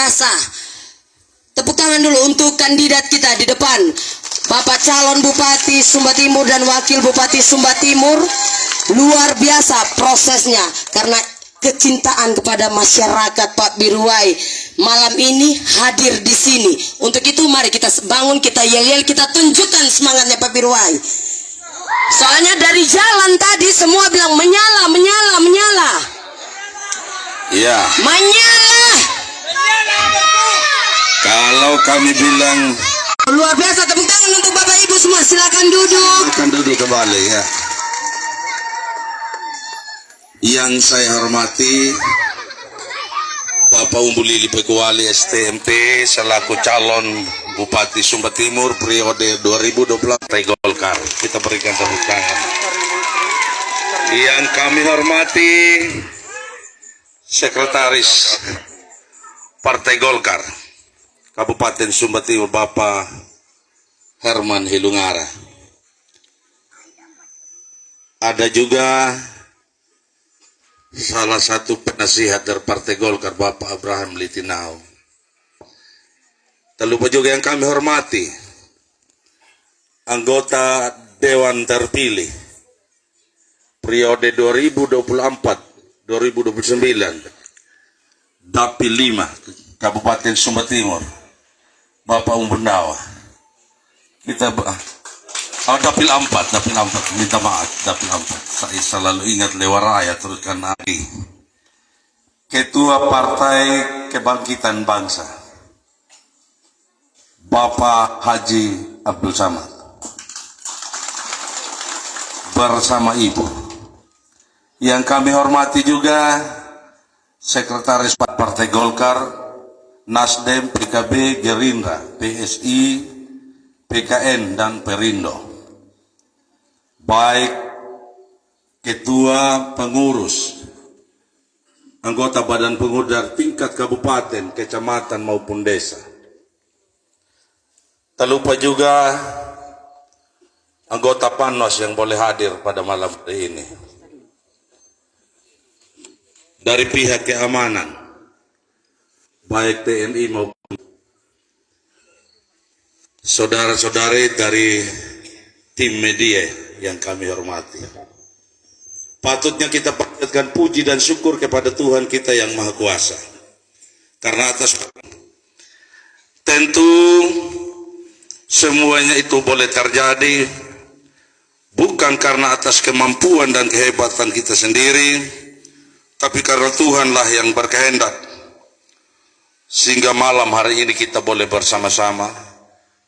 biasa. Tepuk tangan dulu untuk kandidat kita di depan, Bapak calon Bupati Sumba Timur dan Wakil Bupati Sumba Timur. Luar biasa prosesnya karena kecintaan kepada masyarakat Pak Biruai malam ini hadir di sini. Untuk itu mari kita bangun, kita yel-yel, kita tunjukkan semangatnya Pak Biruai. Soalnya dari jalan tadi semua bilang menyala, menyala, menyala. Iya. Menyala. Kalau kami bilang luar biasa, tepuk tangan untuk Bapak Ibu semua. Silakan duduk. akan duduk kembali ya. Yang saya hormati Bapak Umbulili Pekwali STMT selaku calon Bupati Sumba Timur periode 2024 Partai Golkar. Kita berikan tepuk tangan. Yang kami hormati Sekretaris Partai Golkar Kabupaten Sumba Timur Bapak Herman Hilungara. Ada juga salah satu penasihat dari Partai Golkar Bapak Abraham Litinau. Tak lupa juga yang kami hormati anggota Dewan Terpilih periode 2024-2029 Dapil 5 Kabupaten Sumba Timur Bapak Umbendawa. Kita Dapil 4, minta maaf, Dapil 4. Saya selalu ingat Lewaraya teruskan lagi. Ketua Partai Kebangkitan Bangsa, Bapak Haji Abdul Samad. Bersama Ibu. Yang kami hormati juga Sekretaris Partai Golkar, Nasdem, PKB, Gerindra, PSI, PKN, dan Perindo. Baik ketua pengurus, anggota badan pengurus dari tingkat kabupaten, kecamatan maupun desa. Tak lupa juga anggota PANOS yang boleh hadir pada malam hari ini. Dari pihak keamanan, baik TNI maupun saudara-saudari dari tim media yang kami hormati. Patutnya kita panjatkan puji dan syukur kepada Tuhan kita yang Maha Kuasa. Karena atas tentu semuanya itu boleh terjadi bukan karena atas kemampuan dan kehebatan kita sendiri, tapi karena Tuhanlah yang berkehendak. Sehingga malam hari ini kita boleh bersama-sama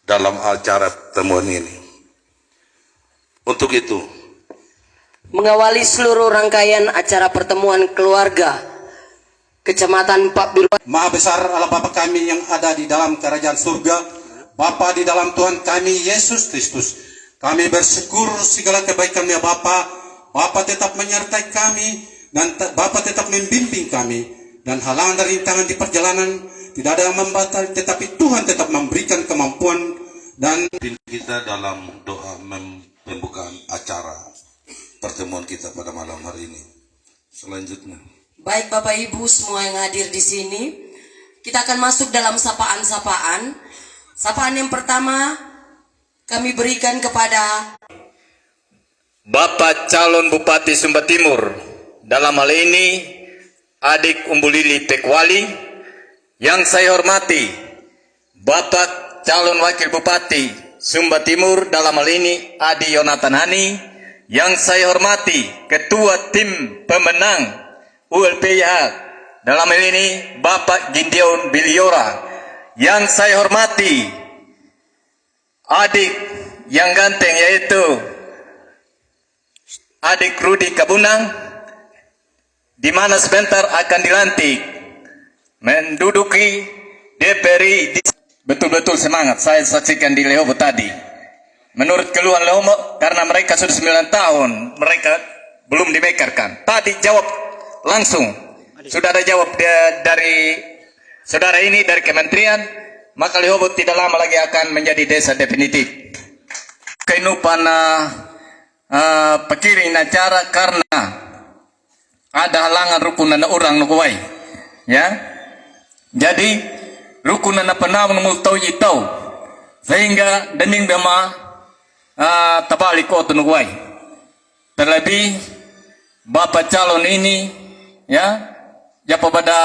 dalam acara pertemuan ini. Untuk itu, mengawali seluruh rangkaian acara pertemuan keluarga Kecamatan Pak Biruai. Maha besar Allah Bapa kami yang ada di dalam kerajaan surga, Bapa di dalam Tuhan kami Yesus Kristus. Kami bersyukur segala kebaikan ya Bapa. Bapa tetap menyertai kami dan Bapa tetap membimbing kami, dan halangan dan rintangan di perjalanan tidak ada yang membatal, tetapi Tuhan tetap memberikan kemampuan dan kita dalam doa pembukaan acara pertemuan kita pada malam hari ini. Selanjutnya, baik Bapak Ibu semua yang hadir di sini, kita akan masuk dalam sapaan-sapaan. Sapaan yang pertama kami berikan kepada Bapak calon Bupati Sumba Timur, dalam hal ini adik Umbulili Pekwali. Yang saya hormati Bapak calon Wakil Bupati Sumba Timur, dalam hal ini Adi Yonatan Hani. Yang saya hormati Ketua Tim Pemenang ULPIH, dalam hal ini Bapak Gindion Biliora. Yang saya hormati adik yang ganteng yaitu adik Rudi Kabunang, di mana sebentar akan dilantik menduduki DPRI. Betul-betul semangat saya saksikan di Lehobo tadi. Menurut keluhan Lehobo, karena mereka sudah 9 tahun mereka belum dimekarkan. Tadi jawab langsung, sudah ada jawab dari saudara ini dari kementerian, maka Lehobo tidak lama lagi akan menjadi desa definitif. Kehidupan pekiring acara karena ada halangan rukunan orang nukuwai, ya. Jadi rukunan na panahon multaw itaw sehingga dening bama tabalik ko tunugway. Terlebih bapak calon ini ya pada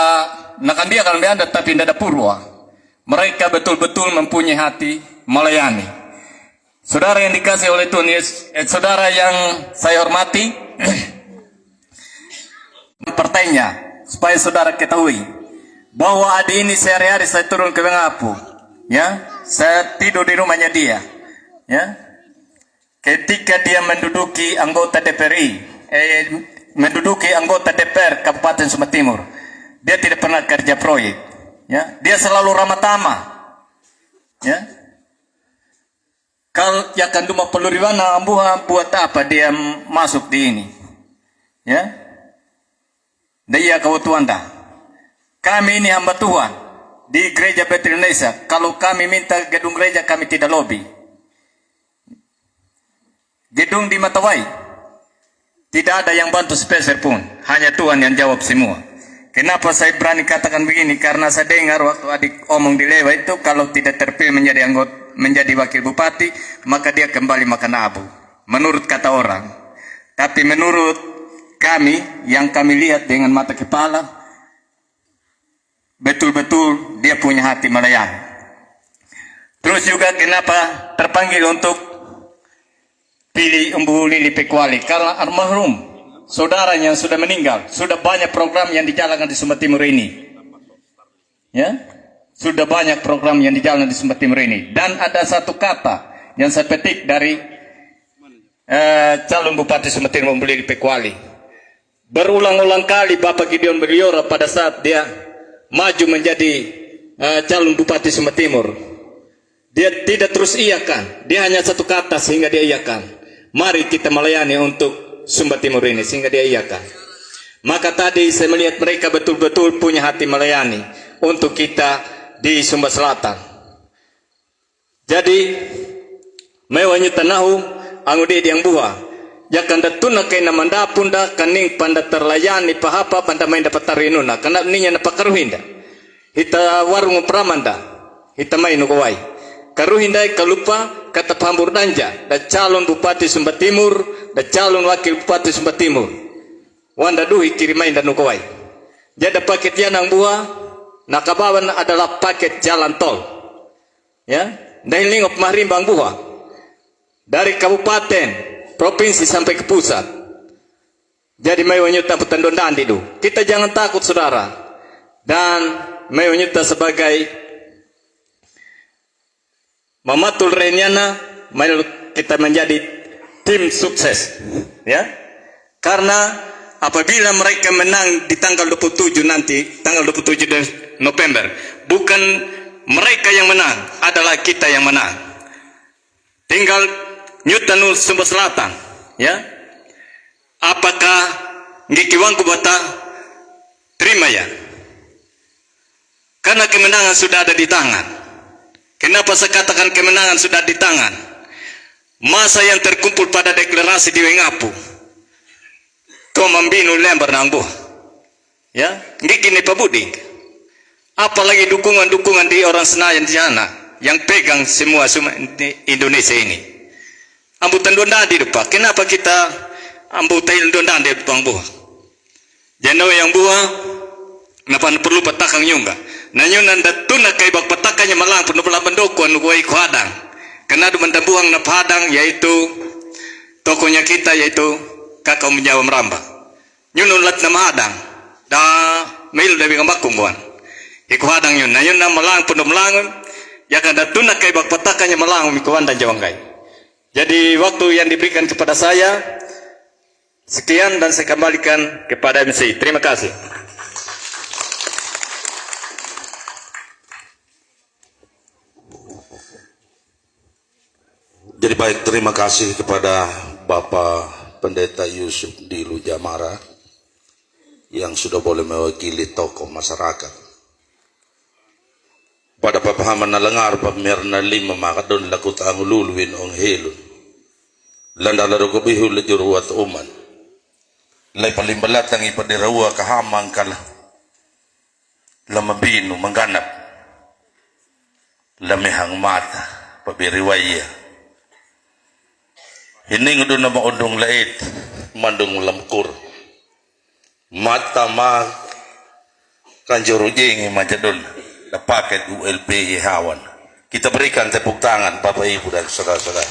nakandia kalau anda tapi tidak ada purwa. Mereka betul-betul mempunyai hati melayani. Saudara yang dikasih oleh Tuhan Yesus, saudara yang saya hormati, pertanyaan supaya saudara ketahui bahwa adik ini sehari-hari saya turun ke Bengapu, ya, saya tidur di rumahnya dia, ya. Ketika dia menduduki anggota anggota DPR Kabupaten Sumba Timur, dia tidak pernah kerja proyek, ya. Dia selalu ramah tamah, ya. Kalau ya kan cuma perlu riwana ambuha buat apa dia masuk di ini, ya. Dia kau Tuanda. Kami ini hamba Tuhan di Gereja Betel Indonesia. Kalau kami minta gedung gereja kami tidak lobby. Gedung di Matawai tidak ada yang bantu sepeser pun, hanya Tuhan yang jawab semua. Kenapa saya berani katakan begini? Karena saya dengar waktu adik omong di Lewa itu, kalau tidak terpilih menjadi wakil bupati, maka dia kembali makan abu. Menurut kata orang. Tapi menurut kami, yang kami lihat dengan mata kepala, betul-betul dia punya hati melayani. Terus juga kenapa terpanggil untuk pilih Embu Lili Pekwali? Karena almarhum saudaranya sudah meninggal, sudah banyak program yang dijalankan di Sumba Timur ini, ya, sudah banyak program yang dijalankan di Sumba Timur ini. Dan ada satu kata yang saya petik dari calon Bupati Sumba Timur Embu Lili Pekwali. Berulang-ulang kali Bapak Gideon Beliora pada saat dia maju menjadi calon Bupati Sumba Timur, dia tidak terus iakan, dia hanya satu kata sehingga dia iakan. Mari kita melayani untuk Sumba Timur ini, sehingga dia iakan. Maka tadi saya melihat mereka betul-betul punya hati melayani untuk kita di Sumba Selatan. Jadi mewahnya tanahu angudi yang buah. Jakan datuna kay namanda punda kaning panda terlayani pahapa panda main dapat tarinuna kana ninya napakaruhinda. Hita warung pramanda. Hita main nukawai. Karuhindai kalupa kata pambur danja da calon Bupati Sumba Timur da calon Wakil Bupati Sumba Timur wanda duhi kirimain dan nukawai. Jadi paket yang buah nakabawan adalah paket jalan tol, ya, dahil lingop mahrimbang buah dari kabupaten provinsi sampai ke pusat. Jadi may wanyuta petandondan itu kita jangan takut saudara, dan may wanyuta sebagai mamatul renyana kita menjadi tim sukses, ya. Karena apabila mereka menang di tanggal 27 nanti, tanggal 27 November, bukan mereka yang menang, adalah kita yang menang. Tinggal Nyutanul Sumba Selatan, ya. Apakah ngikiwangku bata terima ya? Karena kemenangan sudah ada di tangan. Kenapa saya katakan kemenangan sudah di tangan? Masa yang terkumpul pada deklarasi di Wengapu, kau membinu lembar nangbu, ya, gini pabuding. Apalagi dukungan-dukungan di orang Senayan di sana yang pegang semua Indonesia ini. Ambutan dondan di depan. Kenapa kita ambutan dondan di depan buah? Jangan yang buah, kenapa perlu petakang nyungga? Nanyo nanda tuna kay bak patakannya malang penuh pendokuan nuguay kuhadang. Karena mendabuang napadang yaitu tokonya kita yaitu kakak menjawa meramba. Nyunun lat na mahadang da mail dari kambakung buan. Ikuhadang yun. Nanyo na malang penuh melangun ya kan tuna kay bak patakannya malang mikuan dan jawangkai. Jadi waktu yang diberikan kepada saya sekian dan saya kembalikan kepada MC. Terima kasih. Jadi baik, terima kasih kepada Bapak Pendeta Yusuf Dilu Jamara yang sudah boleh mewakili tokoh masyarakat. Pada papahaman na langar pamirna lima makadon lakut ang luluin ong helun. Landala ko bihul juruat uman. Lay palimbalat ang ipadirawa kahamang kala. Lamabino mangganap. lamihang mata pabiriwaya hining do na maudong lait mandung lamkur mata ma kanjurujing majadon na paket ULP hawan. Kita berikan tepuk tangan Bapak Ibu dan saudara-saudara.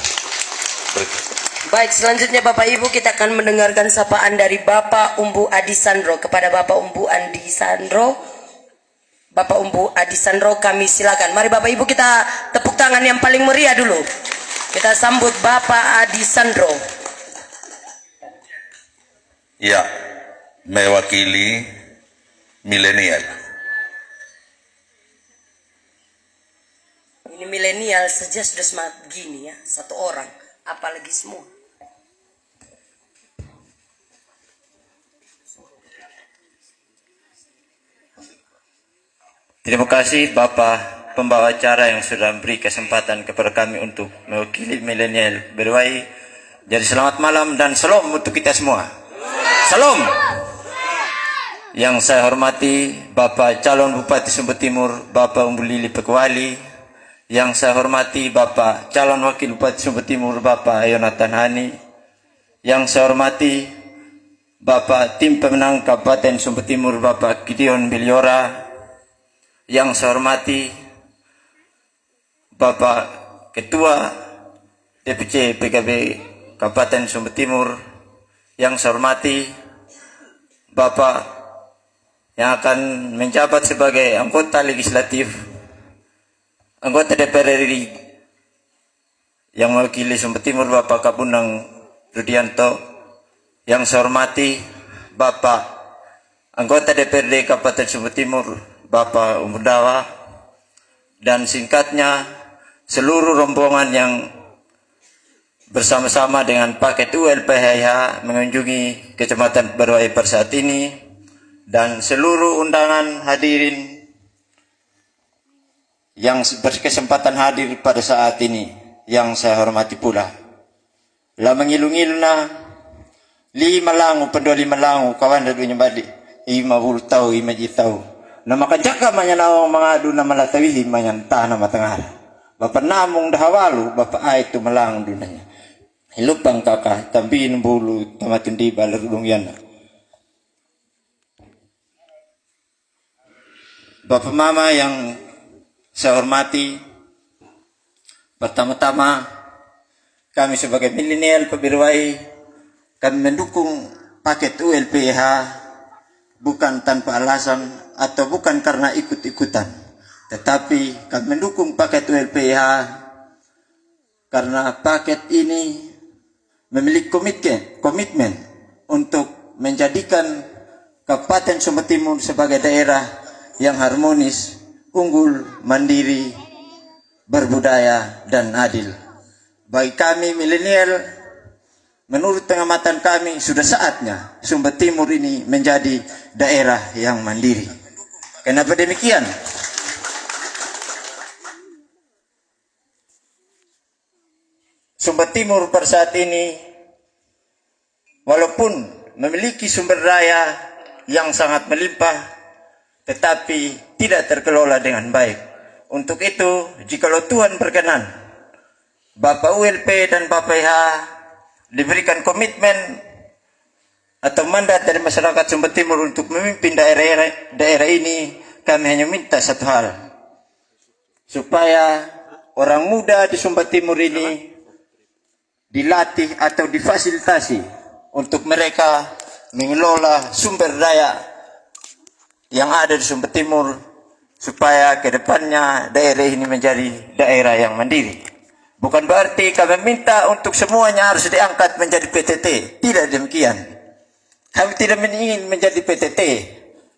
Baik, selanjutnya Bapak Ibu kita akan mendengarkan sapaan dari Bapak Umbu Adi Sandro. Kepada Bapak Umbu Adi Sandro, Bapak Umbu Adi Sandro kami silakan. Mari Bapak Ibu kita tepuk tangan yang paling meriah dulu. Kita sambut Bapak Adi Sandro. Ya, mewakili milenial. Ini milenial saja sudah semangat gini ya, satu orang, apalagi semua. Terima kasih Bapak pembawa acara yang sudah memberi kesempatan kepada kami untuk mewakili milenial berwai. Jadi selamat malam dan salam untuk kita semua. Salam. Yang saya hormati Bapak calon Bupati Sumber Timur, Bapak Umbu Lili Pekwali. Yang saya hormati Bapak calon Wakil Bupati Sumber Timur, Bapak Yonatan Hani. Yang saya hormati Bapak Tim Pemenang Kabupaten Sumber Timur, Bapak Gideon Biliora. Yang saya hormati Bapak Ketua DPC PKB Kabupaten Sumber Timur. Yang saya hormati Bapak yang akan menjabat sebagai anggota legislatif, anggota DPR RI yang mewakili Sumber Timur, Bapak Kabunang Rudianto. Yang saya hormati Bapak anggota DPRD Kabupaten Sumber Timur, Bapak Umbu Dawa, dan singkatnya seluruh rombongan yang bersama-sama dengan paket ULPHH mengunjungi Kecamatan Berwai pada saat ini, dan seluruh undangan hadirin yang berkesempatan hadir pada saat ini yang saya hormati pula. La mengilung-iluna lima langu pendoli malangu kawan dadunya balik 50 tahun 50 tahun. Na makajaka manyanawang mangadu na malatawihi manyanta na matangara. Bapak namong dahawalu bapak ay tumalang dunanya. Hilupang kakah tambin bulu tamatundi balarulong yan. Bapak Mama yang saya hormati, pertama-tama kami sebagai milenial Pabirwai, kami mendukung paket ULPH bukan tanpa alasan atau bukan karena ikut-ikutan, tetapi kami mendukung paket ULPH karena paket ini memiliki komitmen untuk menjadikan Kabupaten Sumber Timur sebagai daerah yang harmonis, unggul, mandiri, berbudaya, dan adil. Bagi kami milenial, menurut pengamatan kami sudah saatnya Sumber Timur ini menjadi daerah yang mandiri. Kenapa demikian? Sumber Timur pada saat ini walaupun memiliki sumber daya yang sangat melimpah, tetapi tidak terkelola dengan baik. Untuk itu, jikalau Tuhan berkenan, Bapak ULP dan Bapak IH diberikan komitmen atau mandat dari masyarakat Sumber Timur untuk memimpin daerah ini, kami hanya minta satu hal, supaya orang muda di Sumber Timur ini dilatih atau difasilitasi untuk mereka mengelola sumber daya yang ada di Sumber Timur, supaya ke depannya daerah ini menjadi daerah yang mandiri. Bukan berarti kami minta untuk semuanya harus diangkat menjadi PTT. Tidak demikian. Kami tidak ingin menjadi PTT,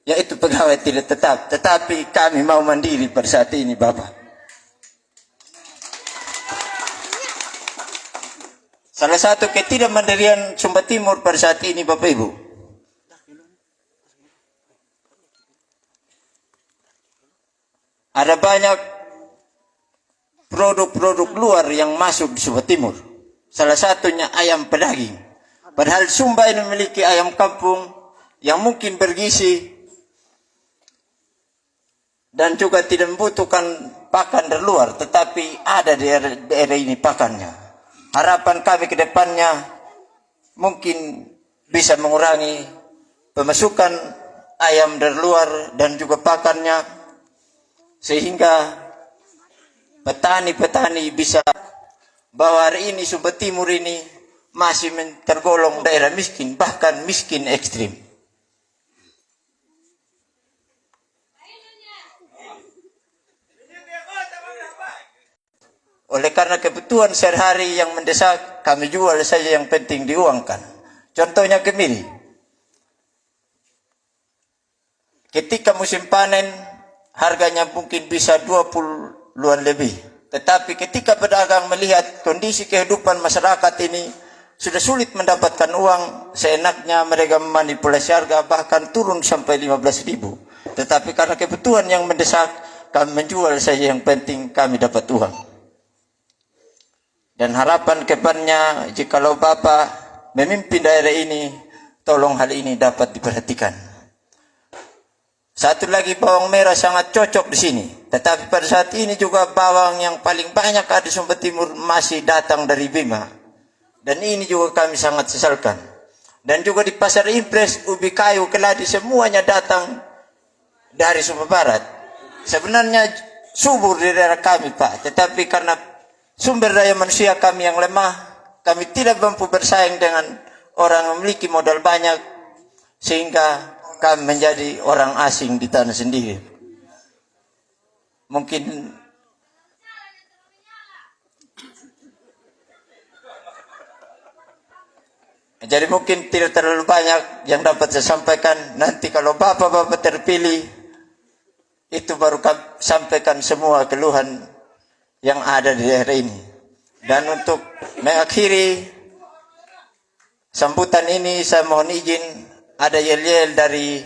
yaitu pegawai tidak tetap. Tetapi kami mau mandiri pada saat ini, Bapak. Salah satu ketidakmandirian Sumber Timur pada saat ini, Bapak Ibu, ada banyak produk-produk luar yang masuk di Sumber Timur. Salah satunya ayam pedaging. Padahal Sumba ini memiliki ayam kampung yang mungkin bergizi, dan juga tidak membutuhkan pakan dari luar, tetapi ada di daerah ini pakannya. Harapan kami ke depannya mungkin bisa mengurangi pemasukan ayam dari luar dan juga pakannya, sehingga petani-petani bisa bahwa hari ini Sumba Timur ini masih tergolong daerah miskin, bahkan miskin ekstrim. Oleh karena kebutuhan sehari-hari yang mendesak, kami jual saja yang penting diuangkan. Contohnya kemiri. Ketika musim panen, harganya mungkin bisa 20-an lebih. Tetapi ketika pedagang melihat kondisi kehidupan masyarakat ini, sudah sulit mendapatkan uang, seenaknya mereka memanipulasi harga, bahkan turun sampai 15.000. Tetapi karena kebutuhan yang mendesak, kami menjual saja yang penting kami dapat uang. Dan harapan kedepannya, jikalau Bapak memimpin daerah ini, tolong hal ini dapat diperhatikan. Satu lagi, bawang merah sangat cocok di sini. Tetapi pada saat ini juga bawang yang paling banyak ada di Sumba Timur masih datang dari Bima. Dan ini juga kami sangat sesalkan. Dan juga di pasar impres, ubi kayu, keladi, semuanya datang dari Sumba Barat. Sebenarnya subur di daerah kami, Pak. Tetapi karena sumber daya manusia kami yang lemah, kami tidak mampu bersaing dengan orang yang memiliki modal banyak, sehingga kami menjadi orang asing di tanah sendiri. Mungkin jadi tidak terlalu banyak yang dapat saya sampaikan. Nanti kalau bapak-bapak terpilih, itu baru kami sampaikan semua keluhan yang ada di daerah ini. Dan untuk mengakhiri sambutan ini, saya mohon izin ada yel-yel dari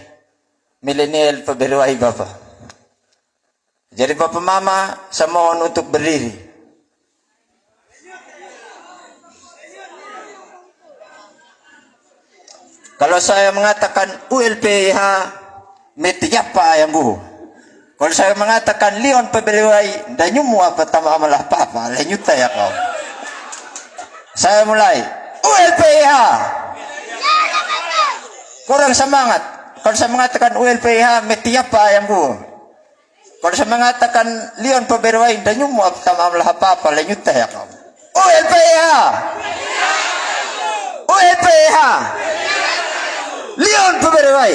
milenial Paberwai Bapak. Jadi Bapak Mama, saya mohon untuk berdiri. Kalau saya mengatakan ULPH metiapa yang buho. Kalau saya mengatakan Leon Paberwai, danyumu apa tama amalah papa, lenyuta ya kau. Saya mulai ULPH. Kurang semangat. Kalau saya mengatakan ULPH metiapa yang buho. Kalau saya mengatakan Leon Paberwai, danyumu apa tama amalah papa, lenyuta ya kau. ULPH. ULPH. Leon Paberwai.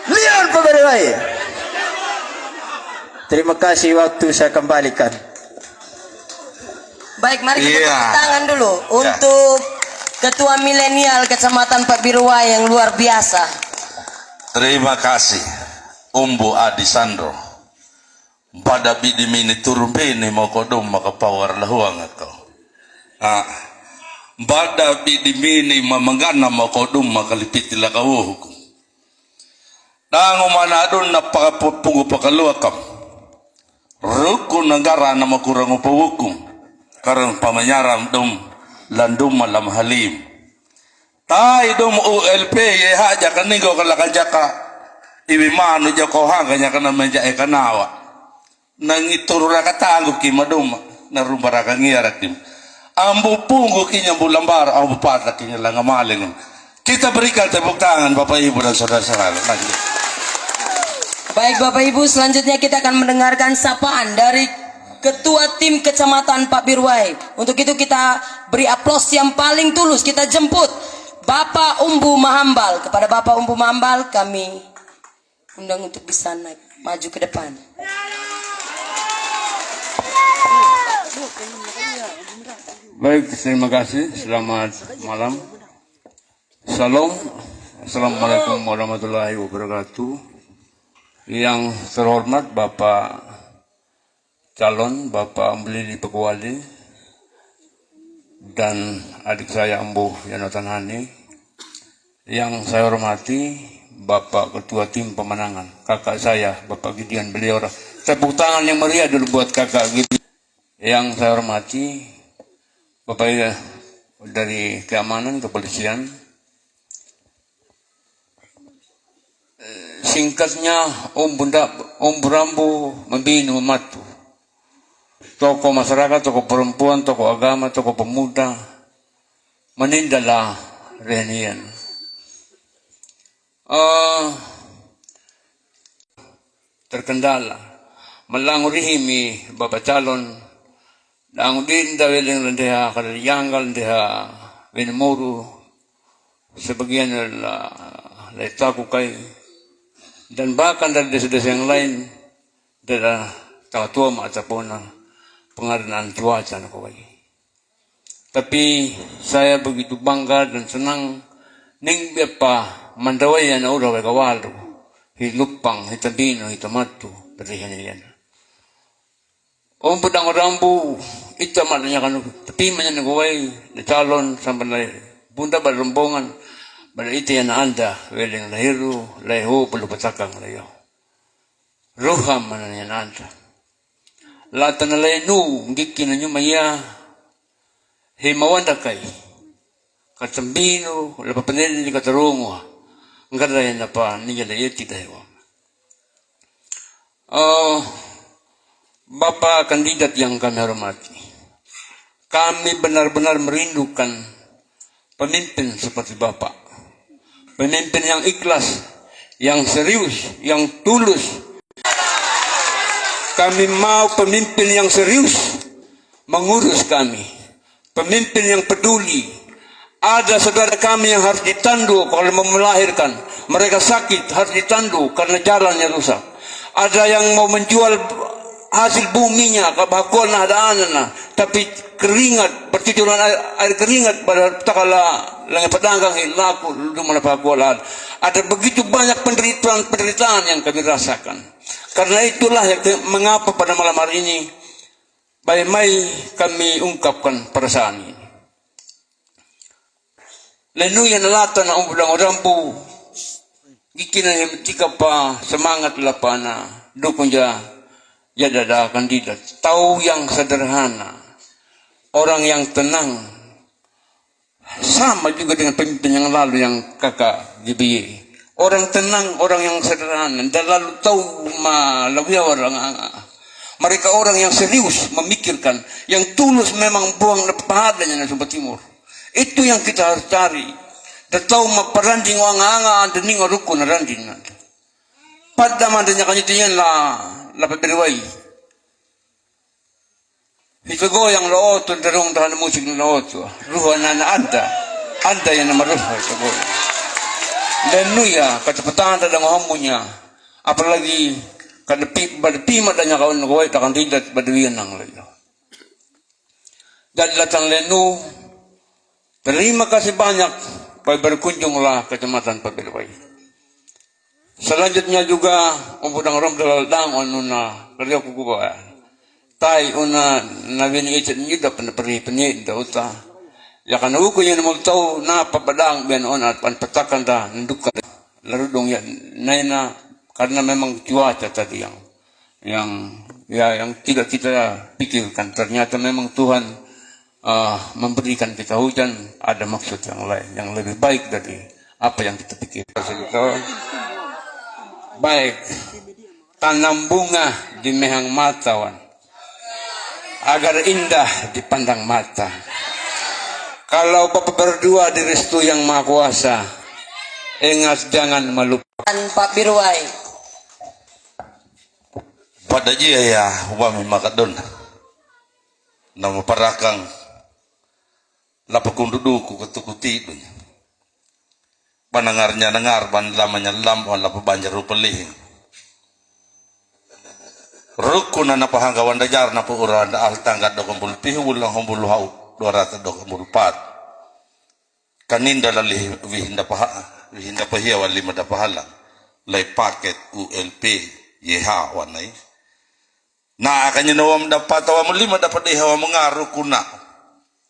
Leon Paberwai. Terima kasih, waktu saya kembalikan. Baik, mari kita Iya. tepuk tangan dulu untuk Ketua Milenial Kecamatan Paberwai yang luar biasa. Terima kasih Umbu Adi Sandro. Pada bidi mini turumbini mau kodom maka power lahuang atau. Bada bidi mini mamangana mau kodom maka lipiti lakawuh. Nango manadon na pakapungo pakaluakam. Rukun negara na makurang upawukum. Karang pamanyaram dum landum malam halim. Tai dum ULP ye haja kanigo kalakajaka. Ibi manu jako hanganya kana menja ekanawa. Nangiturura katangu kimadum narumbara kangira kim. Ambu punggu kinya bulambar ambu pata kinya langamaling. Kita berikan tepuk tangan Bapak Ibu dan saudara-saudara. Lanjut. Baik Bapak Ibu, selanjutnya kita akan mendengarkan sapaan dari Ketua Tim Kecamatan Paberwai. Untuk itu kita beri aplaus yang paling tulus. Kita jemput Bapak Umbu Mahambal. Kepada Bapak Umbu Mahambal kami undang untuk bisa naik maju ke depan. Baik, terima kasih. Selamat malam. Salam. Assalamualaikum warahmatullahi wabarakatuh. Yang terhormat Bapak calon Bapak Melili Pekwali dan adik saya Ambu Yonatan Hani. Yang saya hormati Bapak Ketua Tim Pemenangan, kakak saya Bapak Gideon Beliora. Tepuk tangan yang meriah dulu buat kakak Gideon. Yang saya hormati Bapak dari keamanan, kepolisian, Singkatnya, Om Rambo membina mematu. Tokoh masyarakat, tokoh perempuan, tokoh agama, tokoh pemuda menindalah renian. Terkendala melangurihimi bapak calon ang din dawilin landeha kadayanggal landeha winmuru sebagian laitaku kay dan bahkan dari desa-desa yang lain dari tawa-tua ataupun pengadaan cuaca na kaway. Tapi saya begitu bangga dan senang ning pa mandaway na uraway kawalo hilupang hitabino hitamatu dari yan. Om pedang rambu itamat niya kan petiman niya nagaway na calon sampai bunda balumbongan pada itu yang anda weleng lahiru laiho pelupatakang layo roham mana niya anda latan na lainu gikin na niyo maya himawanda kay katambino lapapanel ni katarungo ngadayan na pa niya na yeti dahiwa. Bapak kandidat yang kami hormati, kami benar-benar merindukan pemimpin seperti Bapak. Pemimpin yang ikhlas, yang serius, yang tulus. Kami mau pemimpin yang serius mengurus kami. Pemimpin yang peduli. Ada saudara kami yang harus ditandu kalau mau melahirkan. Mereka sakit, harus ditandu karena jalannya rusak. Ada yang mau menjual hasil buminya kabakuan ada anak tapi keringat percucuran air keringat pada takala langit pedanggang hilaku lumana pakualan. Ada begitu banyak penderitaan yang kami rasakan. Karena itulah yang mengapa pada malam hari ini baik-baik kami ungkapkan perasaan ini. Lenu yang nalatan na umbudang rampu gikinan yang tika pa semangat lapana dukung ya dada kandidat, tahu yang sederhana, orang yang tenang, sama juga dengan pemimpin yang lalu yang kakak GBY. Orang tenang, orang yang sederhana, dan lalu tahu malawya orang. Mereka orang yang serius memikirkan, yang tulus memang buang pahalanya na Sumba Timur. Itu yang kita harus cari. Dan tahu maparanding wanga-anga dan ningo rukun na randing. Pada mandanya kanyitiyan la pabiriway. Ikago yang looto darong tahan musik ng looto. Ruha na anda yan na maruha ikago. Dan nuya katapatan da ng hamunya. Apalagi kadapima da niya kawan nagaway takang dilat baduyan ng layo. Dadlatang lenu. Terima kasih banyak berkunjung lah kecamatan Pabiriway. Selanjutnya juga umpudang rom daladang onuna kerja kukuba. Tai una nabini icet nyuda peneperi da uta. Ya kan uku yang mau tahu na papadang ben ona patakan da nduka larudong ya naina karena memang cuaca tadi yang tidak kita pikirkan ternyata memang Tuhan memberikan kita hujan ada maksud yang lain yang lebih baik dari apa yang kita pikirkan. Baik, tanam bunga di mehang matawan agar indah dipandang mata. Kalau Bapak berdua direstu yang Maha Kuasa, ingat jangan melupakan Pak Birway. Pada dia ya, wami makadon. Nama parakang lapakunduduku ketukuti itu. Panangarnya nengar, ban lamanya lampuan lapa banjar rupelih. Rukun na pahanggawan dajar na puuran da altanggat do kambul pihul lang hambul hau 200 do kambul pat. Kaninda lalih wihinda pahiya wal 5 da pahala. Lay paket ULP YH wanay. Na kanya nawam dapat awam 5 dapat ihawa mengaru kuna.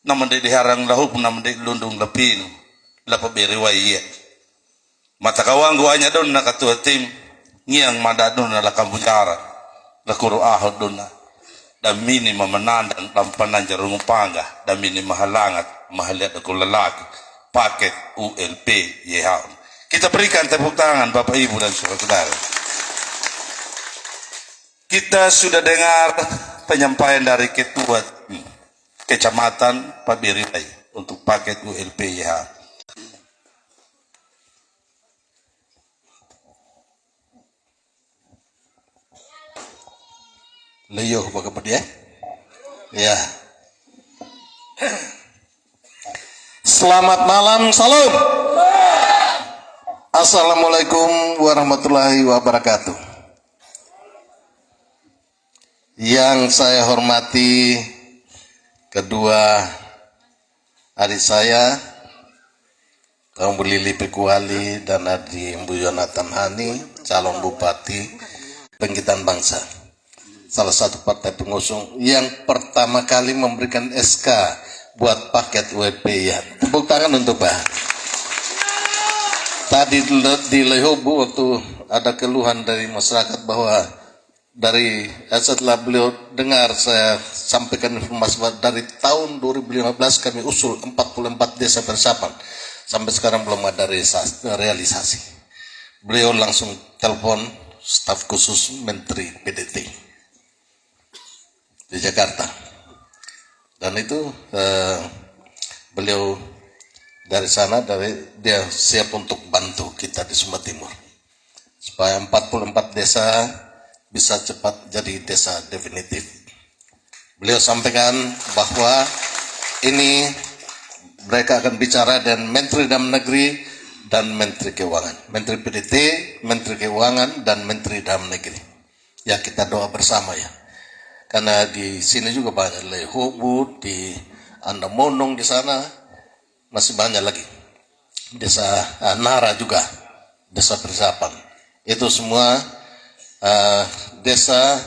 Naman di diharang lahub naman di lundung lapin. Lapa beriway matakawang guanya doon na katua tim ngiyang madadon na lakambujara lakuro ahod doon na damini mamanandang lampanan jarong panga damini mahalangat mahaliat ako lalaki paket ULP yehaon Kita berikan tepuk tangan Bapak Ibu dan saudara-saudara. Kita sudah dengar penyampaian dari Ketua Kecamatan Pak Biribai untuk paket ULPYH. Leo bagaimana dia? Ya. Selamat malam, salam. Assalamualaikum warahmatullahi wabarakatuh. Yang saya hormati kedua adik saya, Kaum Lili Pekuali dan Adi Mbu Yonatan Hani, calon Bupati Bangkitan Bangsa, salah satu partai pengusung yang pertama kali memberikan SK buat paket ULPYH. Tepuk tangan untuk Pak. Tadi di Lehobu waktu ada keluhan dari masyarakat bahwa setelah beliau dengar saya sampaikan informasi bahwa dari tahun 2015 kami usul 44 desa persiapan, sampai sekarang belum ada realisasi. Beliau langsung telepon staf khusus Menteri PDT di Jakarta, dan itu beliau dari sana, dia siap untuk bantu kita di Sumba Timur supaya 44 desa bisa cepat jadi desa definitif. Beliau sampaikan bahwa ini mereka akan bicara dengan Menteri Dalam Negeri dan Menteri Keuangan, Menteri PDT, Menteri Keuangan dan Menteri Dalam Negeri. Ya, kita doa bersama ya, karena di sini juga banyak Lehobu, di Andamonong di sana masih banyak lagi desa Nara juga, desa persiapan. Itu semua desa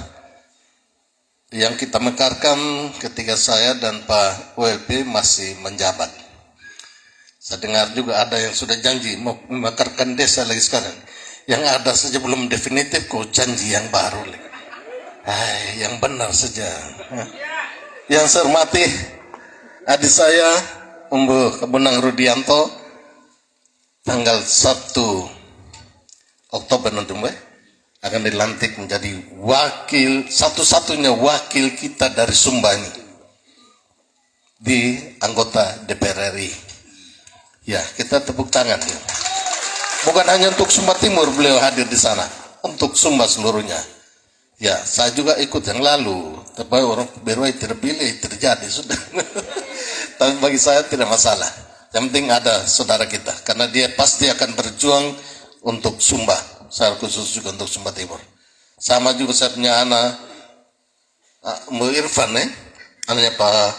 yang kita mekarkan ketika saya dan Pak WLP masih menjabat. Saya dengar juga ada yang sudah janji mau memekarkan desa lagi sekarang. Yang ada saja belum definitif, kok janji yang baru lagi. Yang benar saja. Yang saya hormati adik saya Umbu Kebunang Rudianto, tanggal 1 Oktober nanti akan dilantik menjadi wakil, satu-satunya wakil kita dari Sumba ini di anggota DPR RI. Ya, kita tepuk tangan ya. Bukan hanya untuk Sumba Timur beliau hadir di sana, untuk Sumba seluruhnya. Ya, saya juga ikut yang lalu, tapi orang Berwai terpilih, terjadi sudah. Tapi bagi saya tidak masalah. Yang penting ada saudara kita, karena dia pasti akan berjuang untuk Sumba, secara khusus juga untuk Sumba Timur. Sama juga saya punya anak, Mbak Irfan anaknya Pak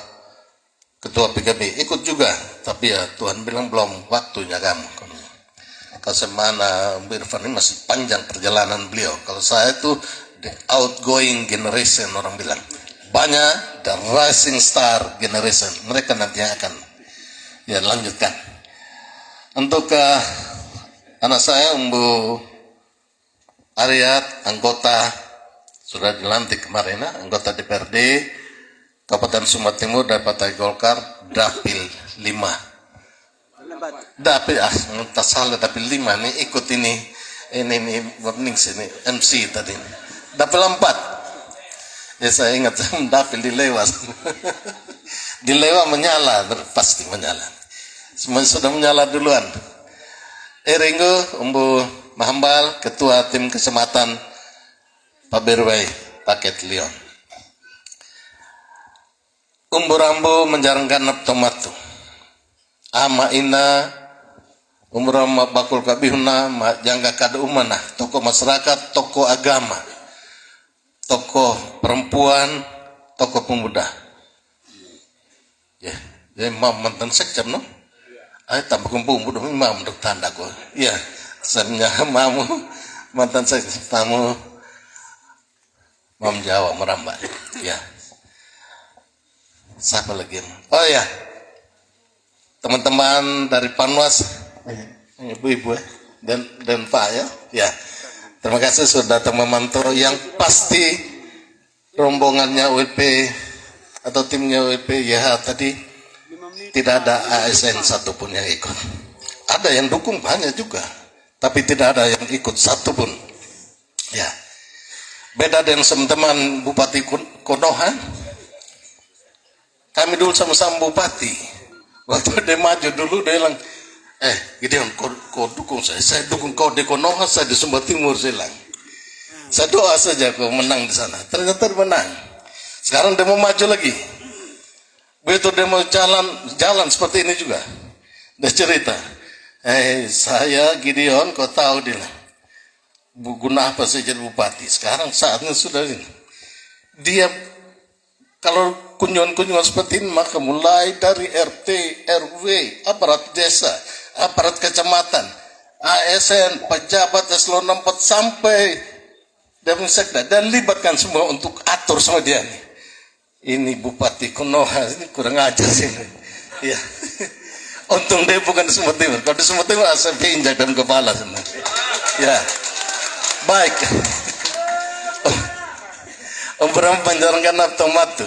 Ketua PKB, ikut juga. Tapi ya Tuhan bilang belum waktunya kamu. Kalau semana Mbak Irfan ini masih panjang perjalanan beliau. Kalau saya itu the outgoing generation, orang bilang. Banyak the rising star generation, mereka nanti akan ya lanjutkan. Untuk anak saya Umbu Aryat, anggota sudah dilantik kemarin, anggota DPRD Kabupaten Sumba Timur dari Partai Golkar, Dapil 5. Dapil entah salah, Dapil 5 nih ikut ini warning sini MC tadi. Dapil 4. Ya saya ingat Dapil di Lewa. Di Lewa menyala, pasti menyala. Semua sudah menyala duluan. Ringo Umbu Mahambal, Ketua Tim Kecamatan Pak Berwai, Paket Leon. Umbu Rambo menjarangkan tomatu. Ama ina Umbu Rambo bakul kabihuna jangga kada umana, tokoh masyarakat, tokoh agama, tokoh perempuan, tokoh pemuda. Ya, jadi mam mantan sekjam no. Tambah kumpul udah mam dok tanda ko. Ya, sebenarnya mamu mantan sekjam tamu mam Jawa merambah. Ya. Siapa lagi? Oh ya, teman-teman dari Panwas, ibu-ibu dan Pak ya. Ya. Terima kasih sudah datang memantau. Yang pasti rombongannya ULP atau timnya ULP YH tadi tidak ada ASN satupun yang ikut. Ada yang dukung banyak juga. tapi tidak ada yang ikut satu pun. Ya, beda dengan teman Bupati Konoha. Kami dulu sama-sama bupati. Waktu dia maju dulu dia bilang, Gideon, kau dukung saya dukung kau di Konoha, saya di Sumba Timur. Saya bilang, saya doa saja kau menang di sana. Ternyata menang. Sekarang dia mau maju lagi. Begitu dia mau jalan seperti ini juga. Dia cerita, saya Gideon, kau tahu dia, guna apa saya jadi bupati? Sekarang saatnya sudah ini. Dia kalau kunjungan-kunjungan seperti ini, maka mulai dari RT, RW, aparat desa, aparat kecamatan, ASN, pejabat eselon 4 sampai Dewan Sekda, dan libatkan semua untuk atur sama dia nih. Ini Bupati Konoha ini kurang ajar sih. Ya. Untung dia bukan di Sumba Timur. Kalau di Sumba Timur saya injak dalam kepala sebenarnya. Ya. Baik. Om Bram menjalankan otomat.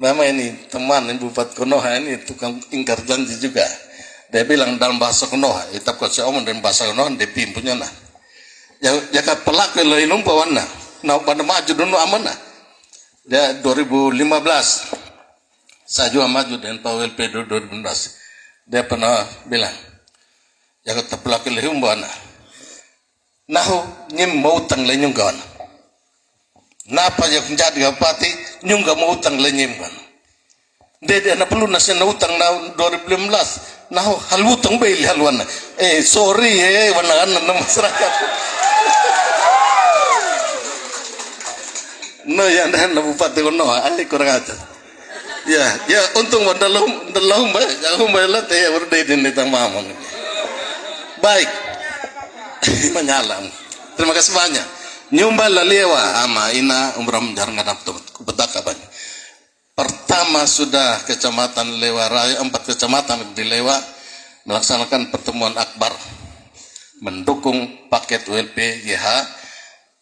Nama ini teman Bupati Konoha ini tukang ingkar janji juga. Dia bilang dalam bahasa Konoha, itap kau saya omong dalam bahasa Konoha dia pimpunya nah. Ya kat pelak le inum pawana. Nah pada maju dulu amanah. Dia 2015 saya juga maju dengan Pak WLP 2015. Dia pernah bilang, ya kat pelak le umbana. Nahu nyim mau tang le nyunggawan. Napa ya menjadi bupati nyungga mau utang lenyem kan. Dia na perlu nasi na utang na 2015. Nah hal utang beli haluan. Sorry wanakan na masyarakat. No yang dah na bupati kono kurang ajar. Ya untung dalam baik teh berde din ditang mamang. Baik. Menyalam. Terima kasih banyak. Nyumba lalewa ama ina umram jarang ngadap kubetaka banyak. Pertama sudah kecamatan Lewa Raya, 4 kecamatan di Lewa melaksanakan pertemuan akbar mendukung paket ULP YH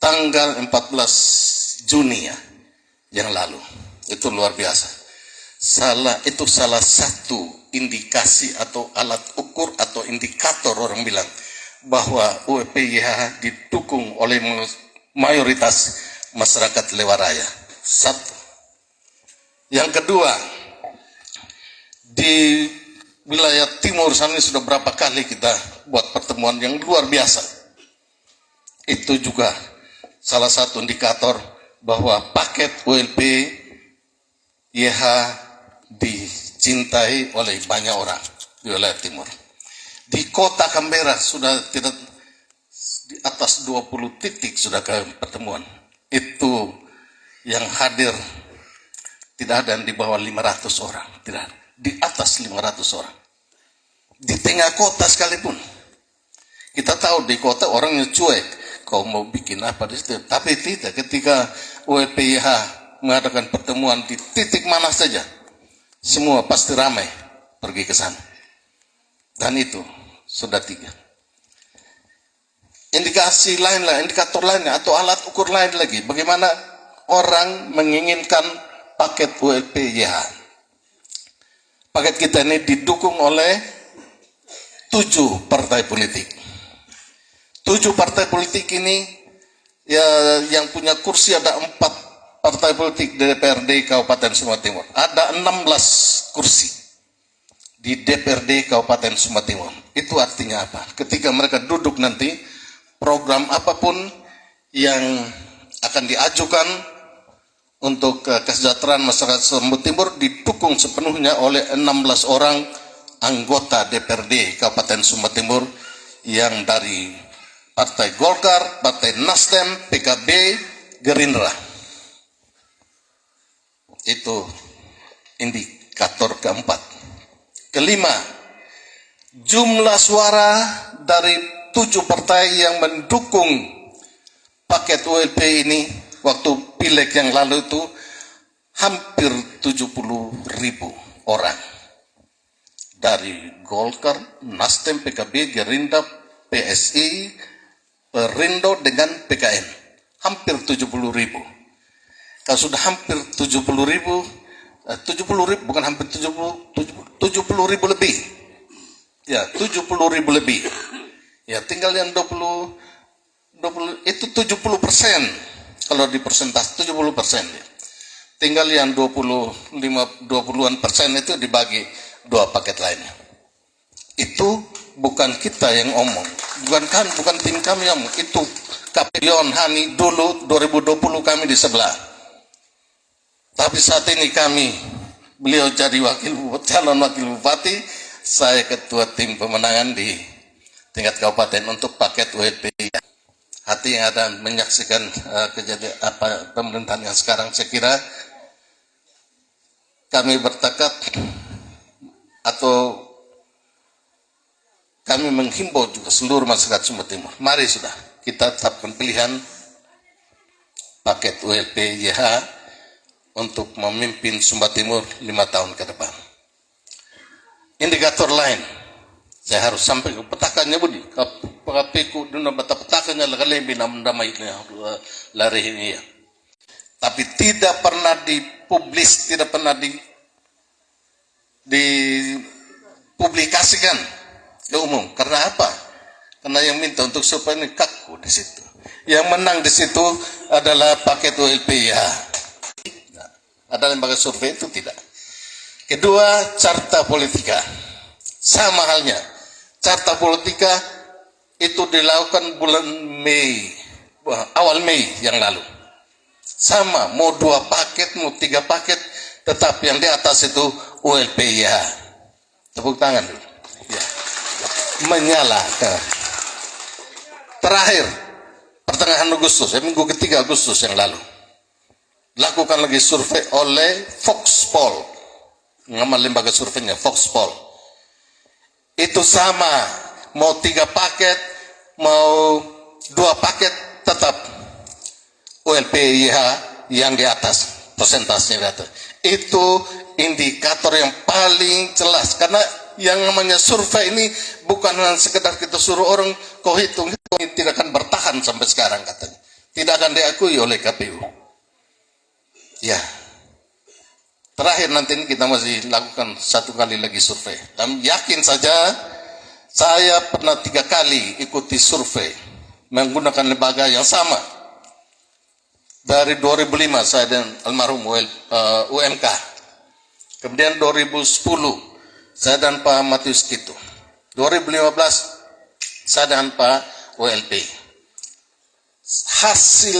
tanggal 14 Juni ya yang lalu. Itu luar biasa. Itu salah satu indikasi atau alat ukur atau indikator orang bilang bahwa ULP YH didukung oleh mayoritas masyarakat Lewa Raya. Satu. Yang kedua, di wilayah timur sana sudah berapa kali kita buat pertemuan yang luar biasa. Itu juga salah satu indikator bahwa paket ULP YH dicintai oleh banyak orang di wilayah timur. Di kota Canberra sudah tidak di atas 20 titik sudah ke pertemuan. Itu yang hadir tidak ada yang di bawah 500 orang, tidak, di atas 500 orang. Di tengah kota sekalipun. Kita tahu di kota orangnya cuek, kau mau bikin apa di situ. Tapi tidak, ketika ULPYH mengadakan pertemuan di titik mana saja, semua pasti ramai pergi ke sana. Dan itu sudah 3. Indikasi lainnya, indikator lainnya atau alat ukur lain lagi, bagaimana orang menginginkan paket ULP YH. Paket kita ini didukung oleh 7 partai politik. 7 partai politik ini ya yang punya kursi ada 4 partai politik di DPRD Kabupaten Sumba Timur. Ada 16 kursi di DPRD Kabupaten Sumba Timur. Itu artinya apa? Ketika mereka duduk nanti, program apapun yang akan diajukan untuk kesejahteraan masyarakat Sumba Timur didukung sepenuhnya oleh 16 orang anggota DPRD Kabupaten Sumba Timur yang dari Partai Golkar, Partai Nasdem, PKB, Gerindra. Itu indikator keempat. Kelima, jumlah suara dari 7 partai yang mendukung paket ULP ini waktu pileg yang lalu itu hampir 70.000 orang. Dari Golkar, Nasdem, PKB, Gerindra, PSI, Perindo dengan PKN. Hampir 70.000. Kalau sudah hampir 70.000, bukan hampir 70.000 lebih. Ya, 70.000 lebih Ya, tinggal yang 20 itu 70%. Kalau di persentase 70%. Ya. Tinggal yang 20-an persen itu dibagi 2 paket lainnya. Itu bukan kita yang omong, bukan tim kami yang omong. Itu Kapion Hani dulu 2020 kami di sebelah. Tapi saat ini beliau jadi calon wakil bupati, saya ketua tim pemenangan di tingkat kabupaten untuk paket ULP. Hati yang ada menyaksikan kejadian pemerintahan yang sekarang, saya kira kami bertekad atau kami menghimbau juga seluruh masyarakat Sumba Timur. Mari sudah kita tetapkan pilihan paket ULP YH untuk memimpin Sumba Timur 5 tahun ke depan. Indikator lain, saya harus sampai ke petakannya Budi. Kapiku duna bata petakannya lebih namai lari ini ya. Tapi tidak pernah dipublis, tidak pernah dipublikasikan ke umum. Karena apa? Karena yang minta untuk supaya ini kaku di situ. Yang menang di situ adalah paket ULP ya. Nah, ada lembaga survei itu tidak. Kedua, carta politika. Sama halnya. Carta politika itu dilakukan bulan Mei, awal Mei yang lalu. Sama, mau 2 paket, mau 3 paket, tetap yang di atas itu ULP ya. Tepuk tangan dulu. Ya. Menyala. Terakhir, pertengahan Agustus, minggu ketiga Agustus yang lalu, lakukan lagi survei oleh Foxpol, nama lembaga surveinya Foxpol. Itu sama, mau 3 paket, mau 2 paket, tetap ULP YH yang di atas, persentasenya di atas. Itu indikator yang paling jelas, karena yang namanya survei ini bukan sekedar kita suruh orang kau hitung, tidak akan bertahan sampai sekarang katanya. Tidak akan diakui oleh KPU. Ya. Terakhir nanti ini kita masih lakukan 1 kali lagi survei. Dan yakin saja saya pernah 3 kali ikuti survei menggunakan lembaga yang sama. Dari 2005 saya dan almarhum UMK. Kemudian 2010 saya dan Pak Matius Kitu. 2015 saya dan Pak WLP. Hasil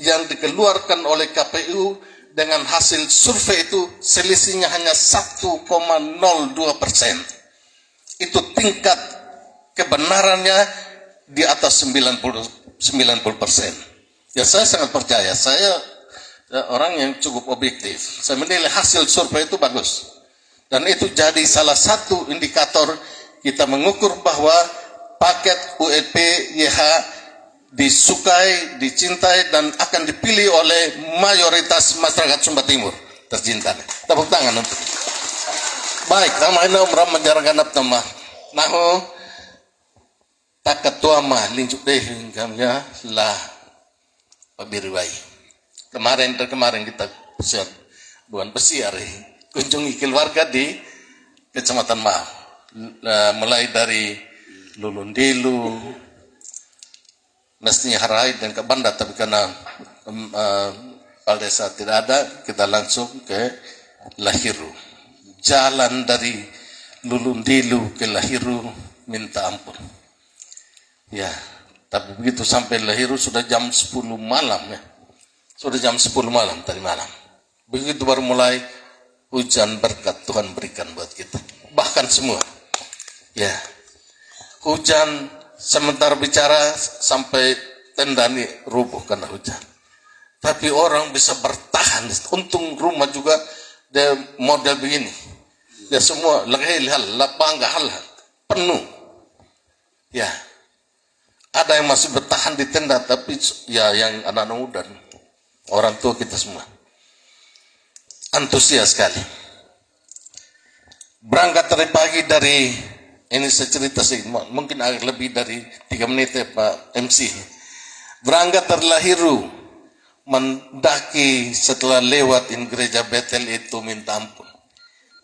yang dikeluarkan oleh KPU dengan hasil survei itu selisihnya hanya 1,02%. Itu tingkat kebenarannya di atas 90%. Ya saya sangat percaya, saya orang yang cukup objektif. Saya menilai hasil survei itu bagus. Dan itu jadi salah satu indikator kita mengukur bahwa paket ULP YH disukai, dicintai, dan akan dipilih oleh mayoritas masyarakat Sumba Timur. Tercinta. Tepuk tangan untuk. Baik, namanya umrah menjalankan nama. Naho tak ketua mah linjuk deh kamnya lah pabirwai. Kemarin kita pesiar bukan pesiar kunjungi keluarga di Kecamatan Mau, mulai dari Lulundilu, mestinya Harai dan ke Banda, tapi karena kepala desa tidak ada, kita langsung ke Lahiru. Jalan dari Lulundilu ke Lahiru minta ampun. Ya, tapi begitu sampai Lahiru sudah jam 10 malam ya. Sudah jam 10 malam tadi malam. Begitu baru mulai hujan berkat Tuhan berikan buat kita. Bahkan semua. Ya. Hujan sementara bicara sampai tenda ini rubuh karena hujan. Tapi orang bisa bertahan. Untung rumah juga dia model begini. Dia semua lapangga hal penuh. Ya. Ada yang masih bertahan di tenda, tapi ya yang anak-anak muda, orang tua kita semua antusias sekali. Berangkat dari pagi dari ini saya cerita sih, mungkin agak lebih dari 3 menit ya Pak MC. Berangkat dari Lahiru, mendaki setelah lewatin gereja Betel itu minta ampun.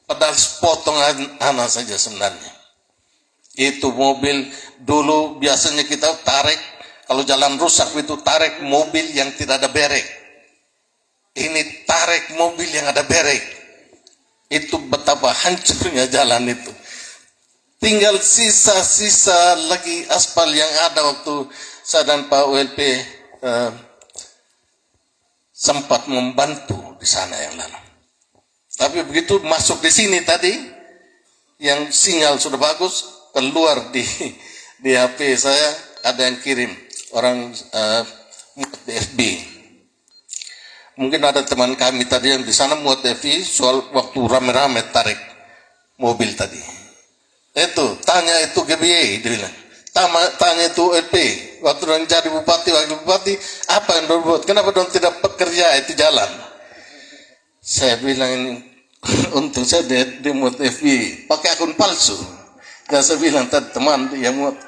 Padahal sepotong anak saja sebenarnya. Itu mobil dulu biasanya kita tarik, kalau jalan rusak itu tarik mobil yang tidak ada berek. Ini tarik mobil yang ada berek. Itu betapa hancurnya jalan itu. Tinggal sisa-sisa lagi aspal yang ada waktu saya dan Pak WLP sempat membantu di sana yang lalu. Tapi begitu masuk di sini tadi, yang sinyal sudah bagus, keluar di HP saya ada yang kirim orang di FB. Mungkin ada teman kami tadi yang di sana muat FB soal waktu rame-rame tarik mobil tadi. Itu tanya itu GBA, dia bilang. Tanya itu LP, waktu orang jadi bupati, wakil bupati, apa yang dorang buat? Kenapa dorang tidak bekerja itu jalan? Saya bilang ini, untung saya dia muat FB, pakai akun palsu. Dan saya bilang tadi teman dia muat,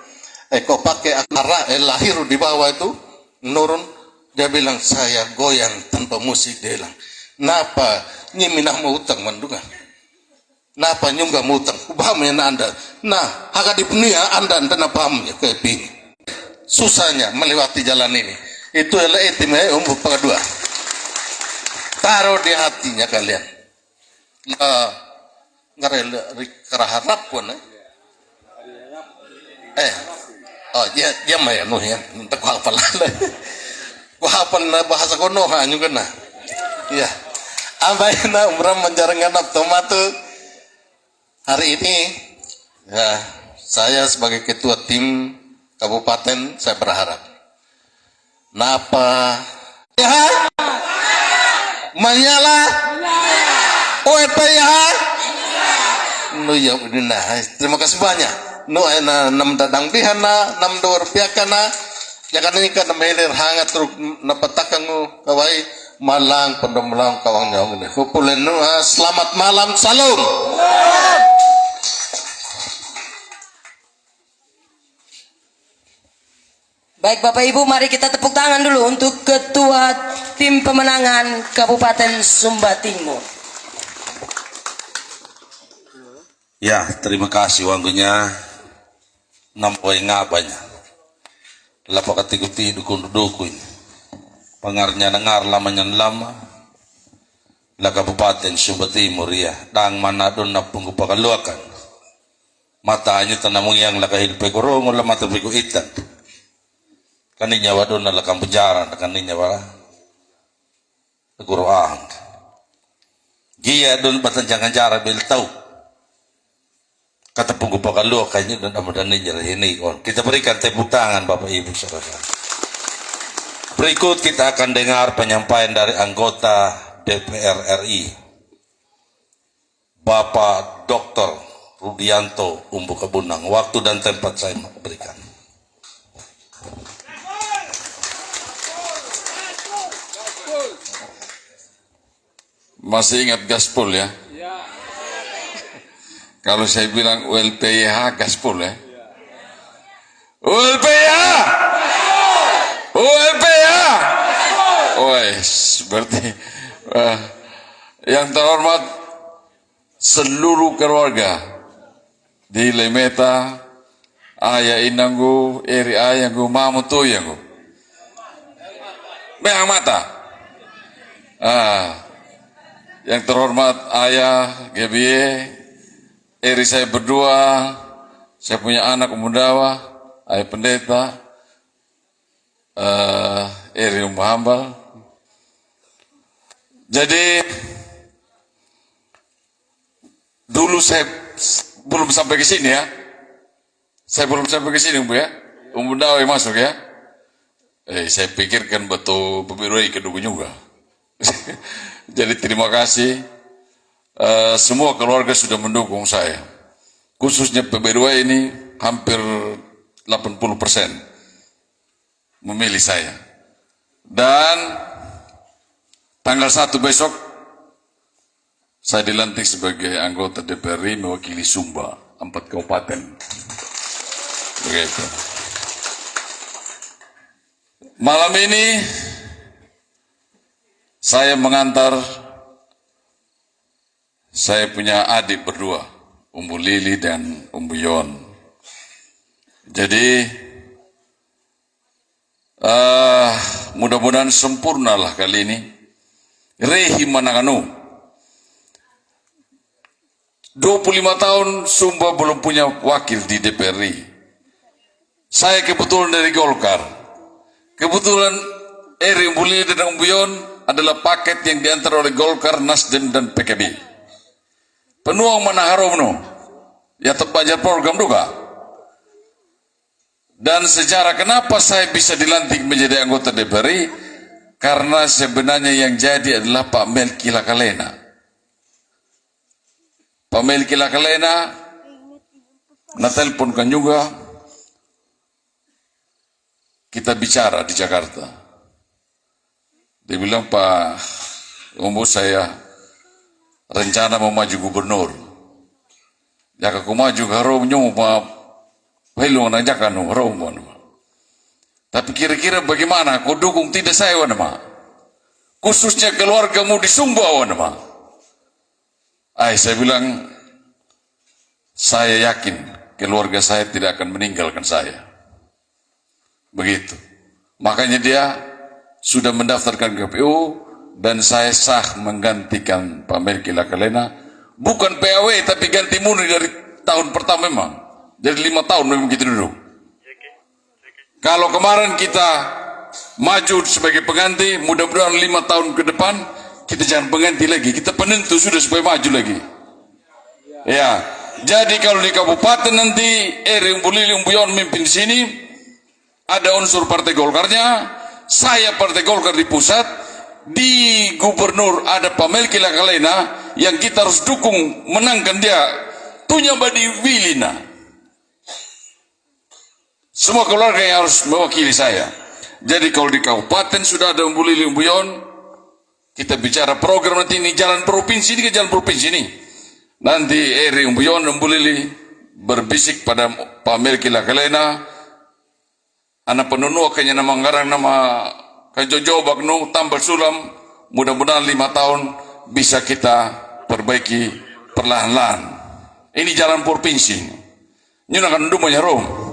kau pakai akun lahir di bawah itu, nurun. Dia bilang saya goyang tanpa musik, dia bilang. Napa? Ini minah mau utang manduga. Napa nyungga mutang? Pahamnya Anda. Nah, hak di dunia Anda pahamnya kayak ini. Susahnya melewati jalan ini. Itu adalah etimnya umum kedua. Taruh di hatinya kalian. Harap pun. Ya mah ya nuh ya. Entah ku hafal. Ku hafal bahasa kono juga nah. Iya. Abayna umrah menjarangan tomatu. Hari ini ya, saya sebagai ketua tim kabupaten saya berharap napa ya menyala OEPH ya terima kasih banyak nam dadang bihana nam dor piakana ya kan ini kan meler hangat truk napatakangu kawai malang pendomlang kawang nyong ini kupulenu selamat malam salam. Baik Bapak Ibu, mari kita tepuk tangan dulu untuk Ketua Tim Pemenangan Kabupaten Sumba Timur. Ya, terima kasih wanggunya nampoi ngabanya. Lapa katikuti dukun pengarnya dengar lamanya lama. La Kabupaten Sumba Timur ya, dang manadon na pungupakaluakan. Matanya tanamong yang lakahil pegorong ulah mata pego itan. Kaninya wadon na lakang penjara, kaninya wala guru ahang. Gia don batan jangan jara bil tahu. Kata pungupakaluakan ini dan amadan ini. Kita berikan tepuk tangan Bapak Ibu Saudara. Berikut kita akan dengar penyampaian dari anggota DPR RI, Bapak Dr. Rudianto Umbu Kebunang. Waktu dan tempat saya berikan. Masih ingat gaspol ya? Kalau saya bilang ULPYH gaspol ya? ULPYH! ULPYH! Wes, berarti yang terhormat seluruh keluarga di Lemeta, ayah inangku, eri ayahku, mamu tuyangku. Meang mata. Yang terhormat ayah GBY, eri saya berdua, saya punya anak Umudawa, ayah pendeta, eri Hambal. Jadi dulu saya belum sampai ke sini ya. Saya belum sampai ke sini Bu ya. Umudawa yang masuk ya. Saya pikirkan betul pemilu kedua juga. Jadi terima kasih semua keluarga sudah mendukung saya. Khususnya PB2 ini hampir 80% memilih saya. Dan tanggal 1 besok saya dilantik sebagai anggota DPR RI mewakili Sumba 4 kabupaten. Begitu. Malam ini saya mengantar saya punya adik berdua, Umbu Lili dan Umbu Yon. Jadi mudah-mudahan sempurnalah kali ini. Rehi manakanu 25 tahun Sumba belum punya wakil di DPR RI. Saya kebetulan dari Golkar. Kebetulan Eri Umbulili dan Umbuyon adalah paket yang diantar oleh Golkar, Nasdem dan PKB. Penuang manaharomno ya terbajar program juga. Dan sejarah kenapa saya bisa dilantik menjadi anggota DPR RI? Karena sebenarnya yang jadi adalah Pak Melki Lakalena. Pak Melki Lakalena natelpon kan juga, kita bicara di Jakarta. Dia bilang, Pak Umbu, saya rencana mau maju gubernur. Jika aku maju ke Romnya helung na jaka no Roma. Tapi kira-kira bagaimana? Kau dukung tidak saya wana? Khususnya keluargamu di Sumba wana? Saya bilang, saya yakin keluarga saya tidak akan meninggalkan saya. Begitu. Makanya dia sudah mendaftarkan KPU dan saya sah menggantikan Pak Melki Lakalena. Bukan PAW tapi ganti murni dari tahun pertama memang. Jadi 5 tahun memang kita duduk. Kalau kemarin kita maju sebagai pengganti, mudah-mudahan 5 tahun ke depan kita jangan pengganti lagi, kita penentu sudah supaya maju lagi. Ya, jadi kalau di kabupaten nanti Eri Umbulili Umbuyon memimpin di sini, ada unsur partai Golkarnya, saya partai Golkar di pusat, di gubernur ada Pak Melki Lakalena yang kita harus dukung menangkan dia, Tunya Badi Wilina. Semua keluarga yang harus mewakili saya. Jadi kalau di kabupaten sudah ada Umbulili Umbuyon, kita bicara program nanti ini jalan provinsi ini ke jalan provinsi ini. Nanti Eri Umbuyon Umbulili berbisik pada Pak Melki Lakalena, anak penunu kayaknya nama ngarang nama Kajojo Bagno tambal sulam, mudah-mudahan 5 tahun bisa kita perbaiki perlahan-lahan. Ini jalan provinsi. Ini akan dumanya Rom.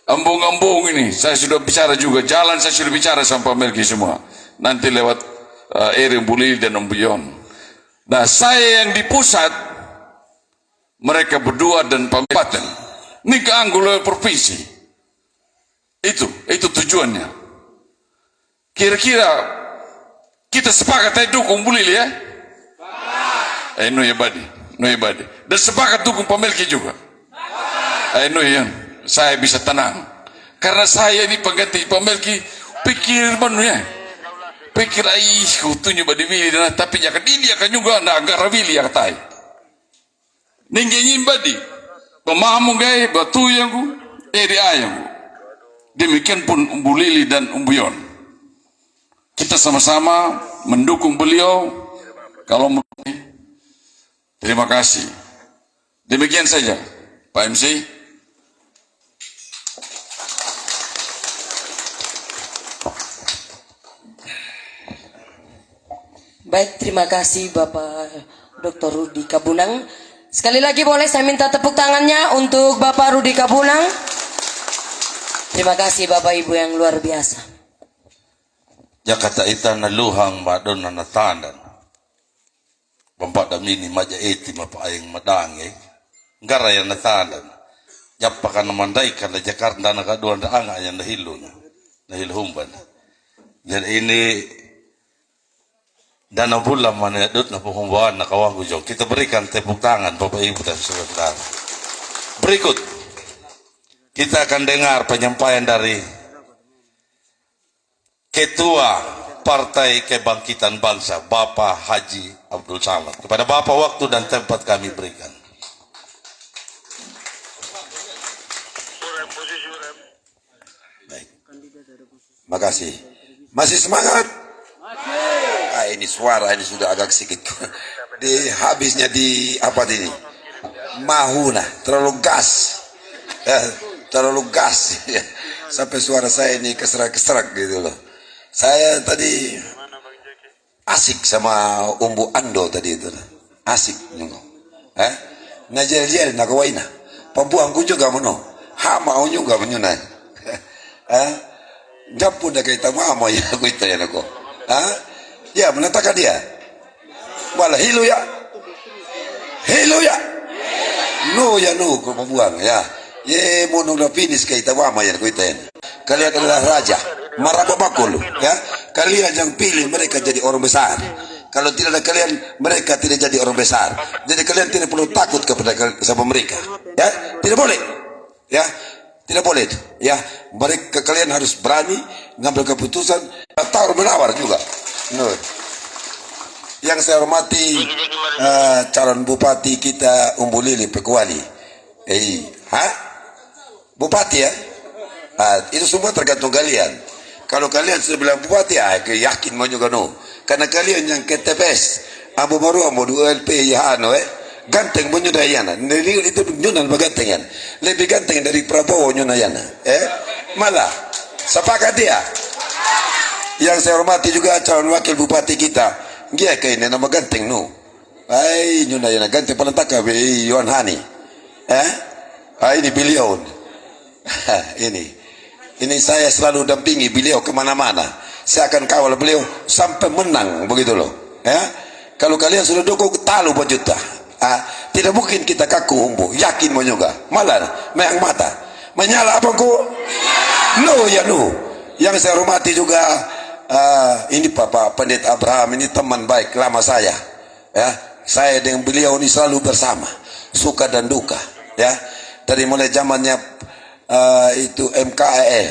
Ambung-ambung ini saya sudah bicara juga, jalan saya sudah bicara sama Pak Melki semua. Nanti lewat Eri Umbulili dan Umbuyon. Nah, saya yang di pusat, mereka berdua dan Pak Melki. Ini keanggul provinsi. Itu tujuannya. Kira-kira kita sepakat dukung Umbulili ya? No ya badi. Dan sepakat dukung Pak Melki juga. No ya. Saya bisa tenang. Karena saya ini pengganti Pak Melki, pikir manunya. Pikir kutunya badi Willy dan tapi jangan ini akan juga ndak agak Willy yang tai. Ninggi badi. Pemahamu gay batu yang ku di ayam. Demikian pun Umbulili dan Umbuyon. Kita sama-sama mendukung beliau. Kalau terima kasih. Demikian saja, Pak MC. Baik, terima kasih Bapak Dr. Rudi Kabunang. Sekali lagi boleh saya minta tepuk tangannya untuk Bapak Rudi Kabunang. Terima kasih Bapak Ibu yang luar biasa. Jakarta ita naluhang madon na natanan. Bampak damini maja eti mapaayang madange. Ngara yang natanan. Japakan namandai karena Jakarta nakaduan da anga yang nahilun. Nahilhumban. Dan ini dana bulan mana dut na pengumbahan na kawang gujong. Kita berikan tepuk tangan Bapak Ibu dan Saudara. Berikut kita akan dengar penyampaian dari Ketua Partai Kebangkitan Bangsa Bapak Haji Abdul Samad. Kepada Bapak waktu dan tempat kami berikan. Baik. Makasih. Masih semangat? Ini suara ini sudah agak sedikit habisnya di apa ini mahuna terlalu gas sampai suara saya ini keserak gitu loh. Saya tadi asik sama Umbu Ando tadi itu asik juga najel nakawaina pembuangku juga mono Hama juga menyunai. Japu dah kita mama ya aku itu ya nako. Ya menatakan dia. Wala hilu ya. Hilu ya. No ya no kau buang ya. Ye mono na finish kita mama ya aku itu. Kalian adalah raja. Maraba bakul ya. Kalian yang pilih mereka jadi orang besar. Kalau tidak ada kalian, mereka tidak jadi orang besar. Jadi kalian tidak perlu takut kepada sama mereka. Ya, tidak boleh. Ya, tidak boleh itu. Ya, mereka kalian harus berani ngambil keputusan. Taruh menawar juga. No. Yang saya hormati calon bupati kita Umbu Lili Pekuali. Bupati ya. Itu semua tergantung kalian. Kalau kalian sudah bilang bupati, yakin mau juga no. Karena kalian yang ke TPS, Abu Maru, Abu ULP, ya ganteng punya dayana. Itu nyunan baganteng kan. Lebih ganteng dari Prabowo nyunayana. Malah, sepakat dia. Yang saya hormati juga calon wakil bupati kita. Dia kayaknya nama ganteng no. Nyunayana ganteng paling tak Yohan Hani. Ini beliau. Ini saya selalu dampingi beliau kemana-mana. Saya akan kawal beliau sampai menang begitu loh. Ya, kalau kalian sudah dukung talu berjuta. Tidak mungkin kita kaku umbu. Yakin mau juga. Malah meang mata. Menyala apa ku? No ya no. Yang saya hormati juga ini Bapak Pendeta Abraham ini teman baik lama saya. Ya, saya dengan beliau ini selalu bersama, suka dan duka. Ya, dari mulai zamannya itu MKAL.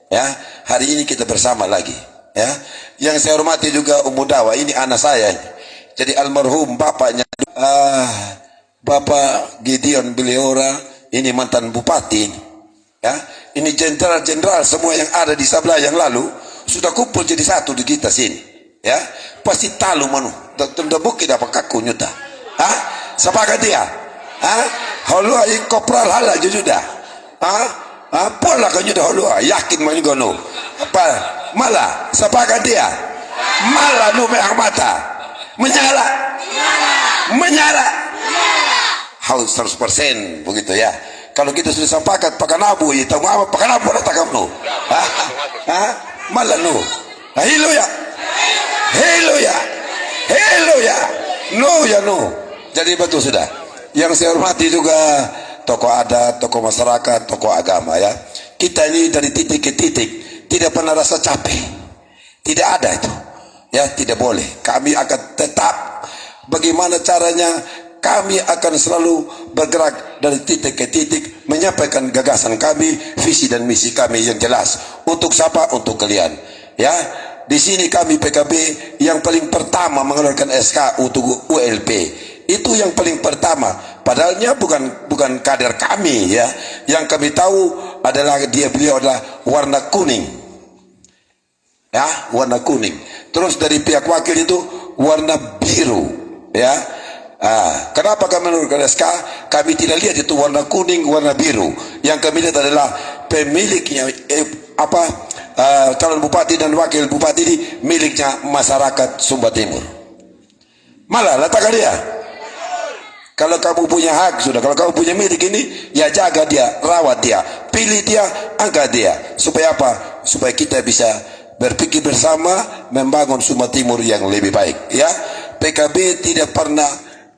Ya, hari ini kita bersama lagi. Ya, yang saya hormati juga Ummu Dawa ini anak saya. Jadi almarhum bapaknya Bapak Gideon Beliora ini mantan bupati. Ya, ini jenderal-jenderal semua yang ada di sebelah yang lalu sudah kumpul jadi satu di kita sini. Ya, pasti talu manu. Tunda bukit apa kaku nyuta. Sepakat dia. Halua kopral hala jujuda. Pola kan nyuda halua yakin manu gono. Apa malah sepakat dia. Malah nu meang mata. Menyala. Harus 100% begitu ya. Kalau kita sudah sepakat pakai nabu, ya tahu apa pakai nabu nak takam nu. Malah nu. Hilo ya. No ya no. Jadi betul sudah. Yang saya hormati juga tokoh adat, tokoh masyarakat, tokoh agama ya. Kita ini dari titik ke titik tidak pernah rasa capek. Tidak ada itu. Ya, tidak boleh. Kami akan tetap bagaimana caranya kami akan selalu bergerak dari titik ke titik menyampaikan gagasan kami, visi dan misi kami yang jelas. Untuk siapa? Untuk kalian. Ya, di sini kami PKB yang paling pertama mengeluarkan SK untuk ULP. Itu yang paling pertama. Padahalnya bukan kader kami ya. Yang kami tahu adalah beliau adalah warna kuning. Ya, warna kuning. Terus dari pihak wakil itu warna biru. Ya. Kenapa kami menurunkan SK? Kami tidak lihat itu warna kuning, warna biru. Yang kami lihat adalah pemiliknya calon bupati dan wakil bupati ini miliknya masyarakat Sumba Timur. Malah letakkan dia. Kalau kamu punya hak sudah, kalau kamu punya milik ini, ya jaga dia, rawat dia, pilih dia, angkat dia. Supaya apa? Supaya kita bisa berpikir bersama membangun Sumba Timur yang lebih baik. Ya, PKB tidak pernah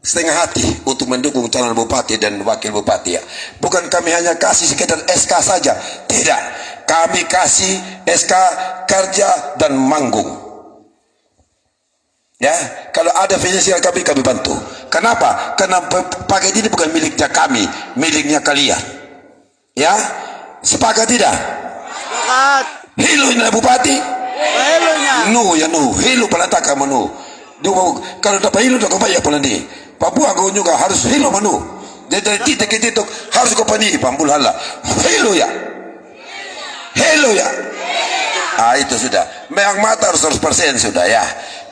setengah hati untuk mendukung calon bupati dan wakil bupati. Ya. Bukan kami hanya kasih sekedar SK saja, tidak. Kami kasih SK kerja dan manggung. Ya, kalau ada finansial kami bantu. Kenapa? Karena paket ini bukan miliknya kami, miliknya kalian. Ya, sepakat tidak? Sepakat. Hilu ini bupati. Hilunya. Nu ya nu, hilu pelataka manu. Kalau dapat hilu tak bayar pula ni. Papua kau juga harus hilu manu. Dari titik ke titik harus kau pani pampul hala. Hilu ya. Itu sudah. Memang mata harus 100% sudah ya.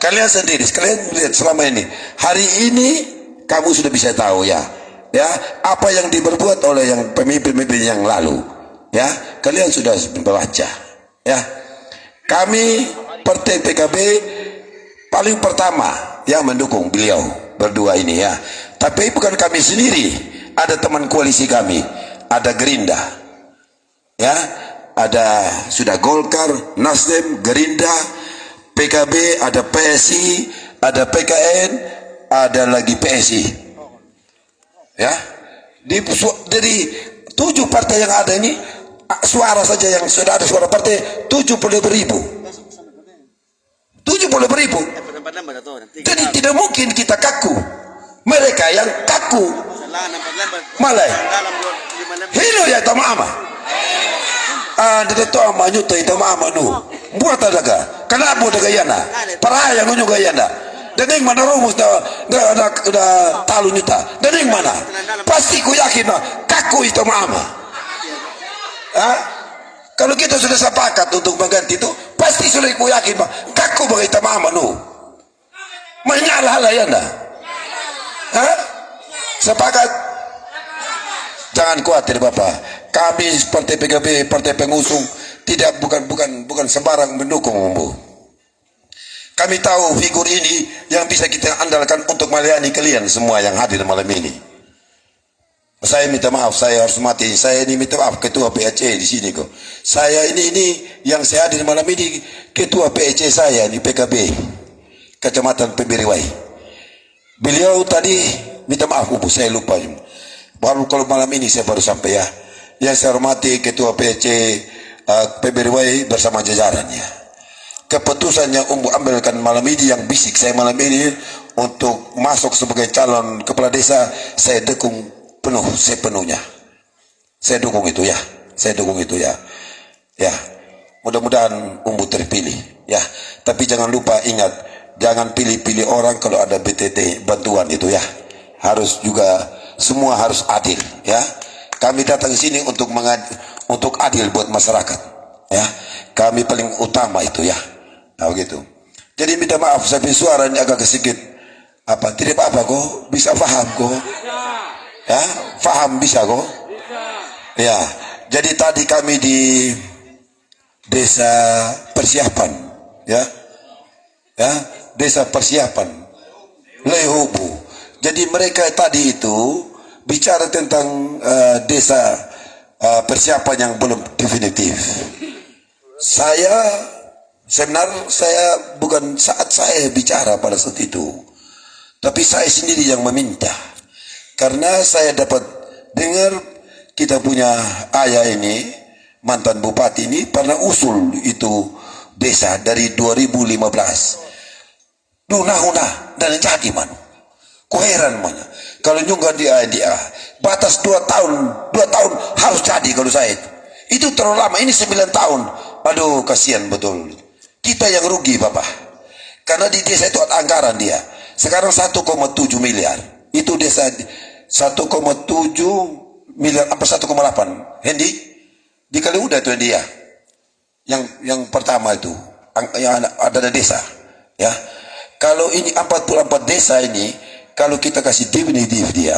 Kalian sendiri, kalian lihat selama ini. Hari ini kamu sudah bisa tahu ya. Ya, apa yang diperbuat oleh yang pemimpin-pemimpin yang lalu. Ya, kalian sudah membaca. Ya. Kami Partai PKB paling pertama yang mendukung beliau berdua ini ya. Tapi bukan kami sendiri, ada teman koalisi kami, ada Gerindra, Ya, ada sudah Golkar, Nasdem, Gerindra, PKB, ada PSI, ada PKN, ada lagi PSI. Ya, dari 7 partai yang ada ini, suara saja yang sudah ada suara partai 70.000. 70.000. Jadi tidak mungkin kita kaku. Mereka yang kaku. Malay. Hilo ya tamama. Dito to amanyo to tamama nu. Buat daga. Kanabo daga yana. Para yang nunyo gayanda. Daning mana rumus da talu nyuta. Daning mana? Pasti ku yakin na kaku itu mama. Kalau kita sudah sepakat untuk mengganti itu, pasti sudah ku yakin bah kaku bagai tamama nu. Menyala yana. Sepakat. Jangan khawatir Bapak. Kami partai PKB, partai pengusung tidak bukan sembarang mendukung Umbu. Kami tahu figur ini yang bisa kita andalkan untuk melayani kalian semua yang hadir malam ini. Saya minta maaf, saya harus mati. Saya ini minta maaf ketua PAC di sini kok. Saya ini yang saya hadir malam ini ketua PAC saya di PKB Kecamatan Pemberiwai. Beliau tadi minta maaf Umbu, saya lupa. Baru kalau malam ini saya baru sampai ya. Yang saya hormati ketua PAC Pemberiwai bersama jajarannya. Keputusan yang Umbu ambilkan malam ini, yang bisik saya malam ini untuk masuk sebagai calon kepala desa, saya dukung penuh, sepenuhnya. Saya dukung itu ya. Saya dukung itu ya. Ya. Mudah-mudahan Umbu terpilih ya. Tapi jangan lupa ingat, jangan pilih-pilih orang kalau ada BTT bantuan itu ya. Harus juga semua harus adil ya. Kami datang ke sini untuk adil buat masyarakat ya. Kami paling utama itu ya. Nah begitu. Jadi minta maaf saya punya suara ini agak sedikit tidak apa kok, bisa paham kok. Ya, paham bisa kok. Ya. Jadi tadi kami di desa persiapan ya. Ya, desa persiapan Lehubu. Jadi mereka tadi itu bicara tentang desa persiapan yang belum definitif. Saya bukan saat saya bicara pada saat itu, tapi saya sendiri yang meminta, karena saya dapat dengar kita punya ayah ini, mantan bupati ini pernah usul itu desa dari 2015. Dunah dan jadi mana? Kuheran mana? Kalau nyungga dia batas 2 tahun harus jadi kalau saya itu terlalu lama. Ini 9 tahun. Aduh kasihan betul. Kita yang rugi Bapak. Karena di desa itu ada anggaran dia. Sekarang 1,7 miliar. Itu desa 1,7 miliar apa 1,8. Hendi dikali udah itu dia. Yang pertama itu yang ada desa ya. Kalau ini 44 desa ini, kalau kita kasih definitif dia,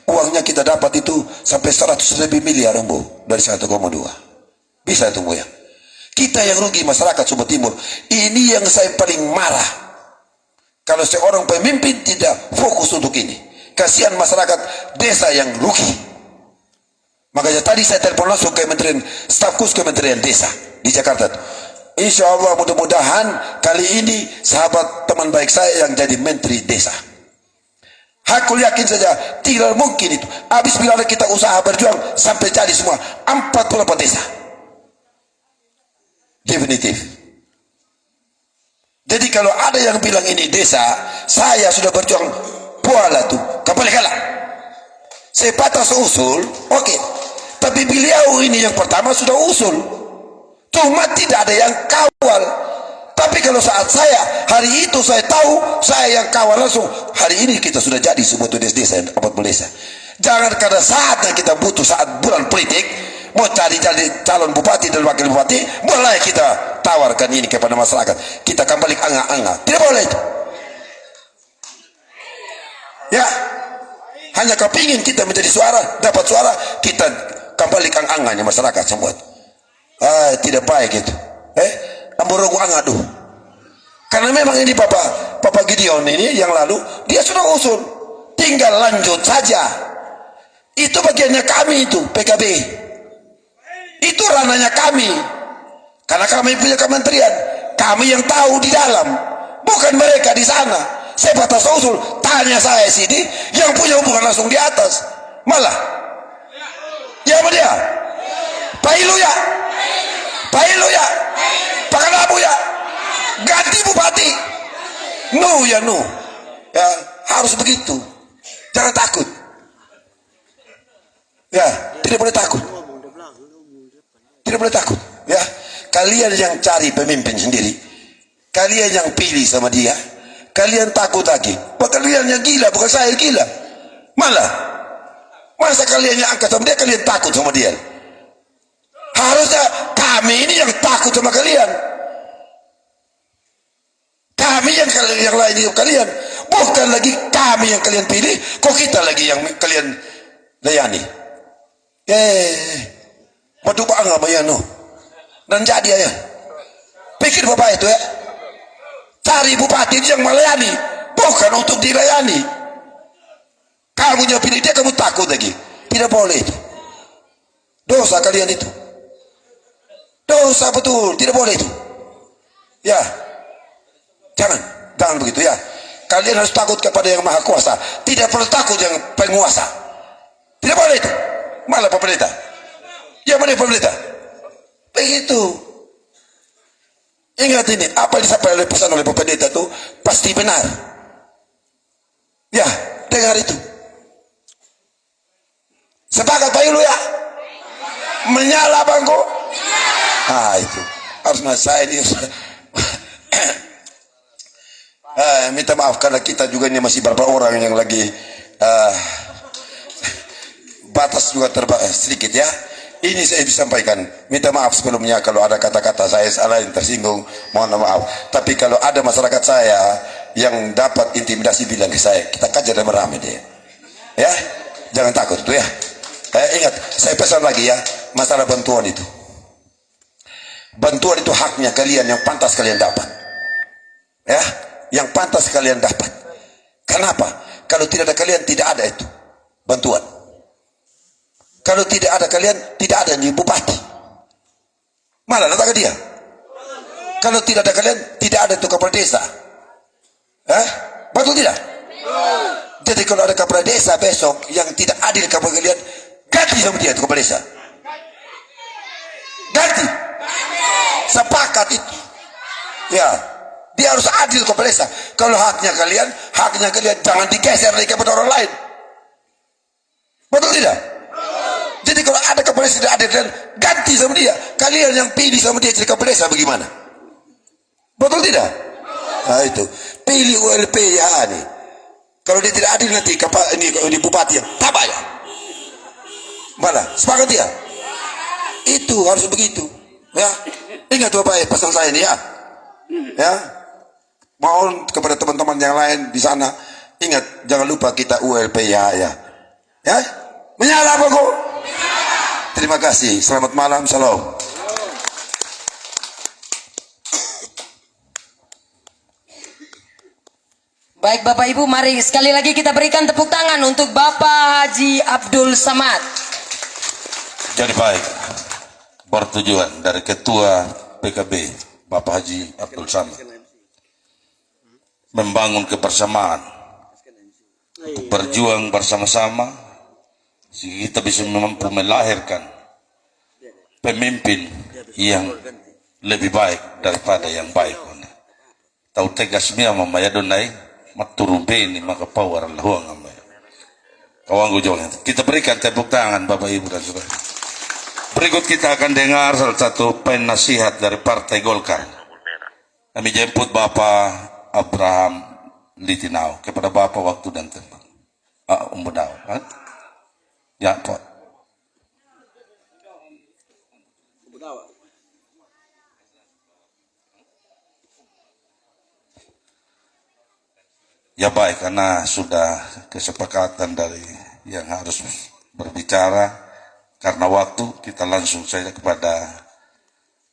uangnya kita dapat itu sampai 100 lebih miliar Umbu dari 1,2. Bisa itu Umbu ya. Kita yang rugi masyarakat Sumba Timur. Ini yang saya paling marah. Kalau seorang pemimpin tidak fokus untuk ini. Kasihan masyarakat desa yang rugi. Makanya tadi saya telepon langsung ke staf khusus Kementerian Desa di Jakarta. Insya Allah mudah-mudahan kali ini sahabat teman baik saya yang jadi Menteri Desa. Aku yakin saja tidak mungkin itu. Habis bila kita usaha berjuang sampai jadi semua 48 desa. Definitif. Jadi kalau ada yang bilang ini desa, saya sudah berjuang pola tuh, kembali kalah. Saya patas usul, oke. Tapi beliau ini yang pertama sudah usul. Cuma tidak ada yang kawal. Tapi kalau saat saya, hari itu saya tahu, saya yang kawal langsung. Hari ini kita sudah jadi sebuah desa, 40 desa. Jangan karena saatnya kita butuh saat bulan politik, mau cari jadi calon bupati dan wakil bupati, mulai kita tawarkan ini kepada masyarakat. Kita kembali angah-angah. Tidak boleh itu. Ya, hanya kepingin kita menjadi suara, dapat suara, kita kembali angah-angahnya masyarakat semua. Tidak baik itu. Amborogu angadu. Karena memang ini Papa Gideon ini yang lalu dia sudah usul, tinggal lanjut saja. Itu bagiannya kami itu PKB. Itu ranahnya kami. Karena kami punya kementerian. Kami yang tahu di dalam. Bukan mereka di sana. Saya batas usul. Tanya saya sini. Yang punya hubungan langsung di atas. Malah. Ya apa dia? Pak Ilu ya? Pak Ilu ya? Pak Kanabu ya? Ganti bupati. No ya no. Ya harus begitu. Jangan takut. Ya, tidak boleh takut. Tidak boleh takut. Ya, kalian yang cari pemimpin sendiri, kalian yang pilih sama dia, kalian takut lagi. Kalian yang gila, bukan saya gila. Malah, masa kalian yang angkat sama dia, kalian takut sama dia. Harusnya kami ini yang takut sama kalian. Kami yang lain hidup kalian. Bukan lagi kami yang kalian pilih, kok kita lagi yang kalian layani. Madu bangga bayano. Dan jadi ya. Pikir bapak itu ya. Cari bupati yang melayani, bukan untuk dilayani. Kamu yang pilih dia, kamu takut lagi. Tidak boleh itu. Dosa kalian itu. Dosa betul, tidak boleh itu. Ya. Jangan begitu ya. Kalian harus takut kepada yang maha kuasa. Tidak perlu takut yang penguasa. Tidak boleh itu. Malah pemerintah. Ya mana pemerintah? Begitu. Ingat ini, apa yang disampaikan oleh pesan oleh pemerintah itu pasti benar. Ya, dengar itu. Sepakat Pak Ilu ya? Menyala bangku? Itu. Harusnya saya ini. Minta maaf karena kita juga ini masih beberapa orang yang lagi batas juga sedikit ya. Ini saya disampaikan. Minta maaf sebelumnya kalau ada kata-kata saya salah yang tersinggung, mohon maaf. Tapi kalau ada masyarakat saya yang dapat intimidasi, bilang ke saya, kita kajar dan meramai dia. Ya, jangan takut itu ya. Ingat, saya pesan lagi ya, masalah bantuan itu. Bantuan itu haknya kalian yang pantas kalian dapat. Ya, yang pantas kalian dapat. Kenapa? Kalau tidak ada kalian, tidak ada itu bantuan. Kalau tidak ada kalian, tidak ada nih bupati. Malah datang ke dia. Kalau tidak ada kalian, tidak ada itu kepala desa. Betul tidak? Jadi kalau ada kepala desa besok yang tidak adil kepada kalian, ganti sama dia itu kepala desa. Ganti. Sepakat itu. Ya. Dia harus adil kepala desa. Kalau haknya kalian jangan digeser lagi kepada orang lain. Betul tidak? Jadi kalau ada kepala desa tidak adil, dan ganti sama dia. Kalian yang pilih sama dia jadi kepala desa bagaimana? Betul tidak? Nah itu. Pilih ULP ya nih. Kalau dia tidak adil nanti ini bupati yang tabak ya. Mana? Sepakat dia? Itu harus begitu. Ya. Ingat Bapak pesan saya ini ya. Ya. Mohon kepada teman-teman yang lain di sana, ingat jangan lupa kita ULP ya. Ya. Menyala Bapak. Terima kasih. Selamat malam. Shalom. Baik Bapak Ibu, mari sekali lagi kita berikan tepuk tangan untuk Bapak Haji Abdul Samad. Jadi baik, bertujuan dari Ketua PKB Bapak Haji Abdul Samad membangun kebersamaan untuk berjuang bersama-sama sehingga kita bisa mampu melahirkan pemimpin yang lebih baik daripada yang baik. Tahu tegas mia mamayadonai maturumpe ini maka power lahuang amay. Kawan gujolnya. Kita berikan tepuk tangan Bapak Ibu dan Saudara. Berikut kita akan dengar salah satu penasihat dari Partai Golkar. Kami jemput Bapak Abraham Litinau. Kepada Bapak waktu dan tempat. Umbudau. Ya Pak. Ya baik, karena sudah kesepakatan dari yang harus berbicara, karena waktu kita langsung saja kepada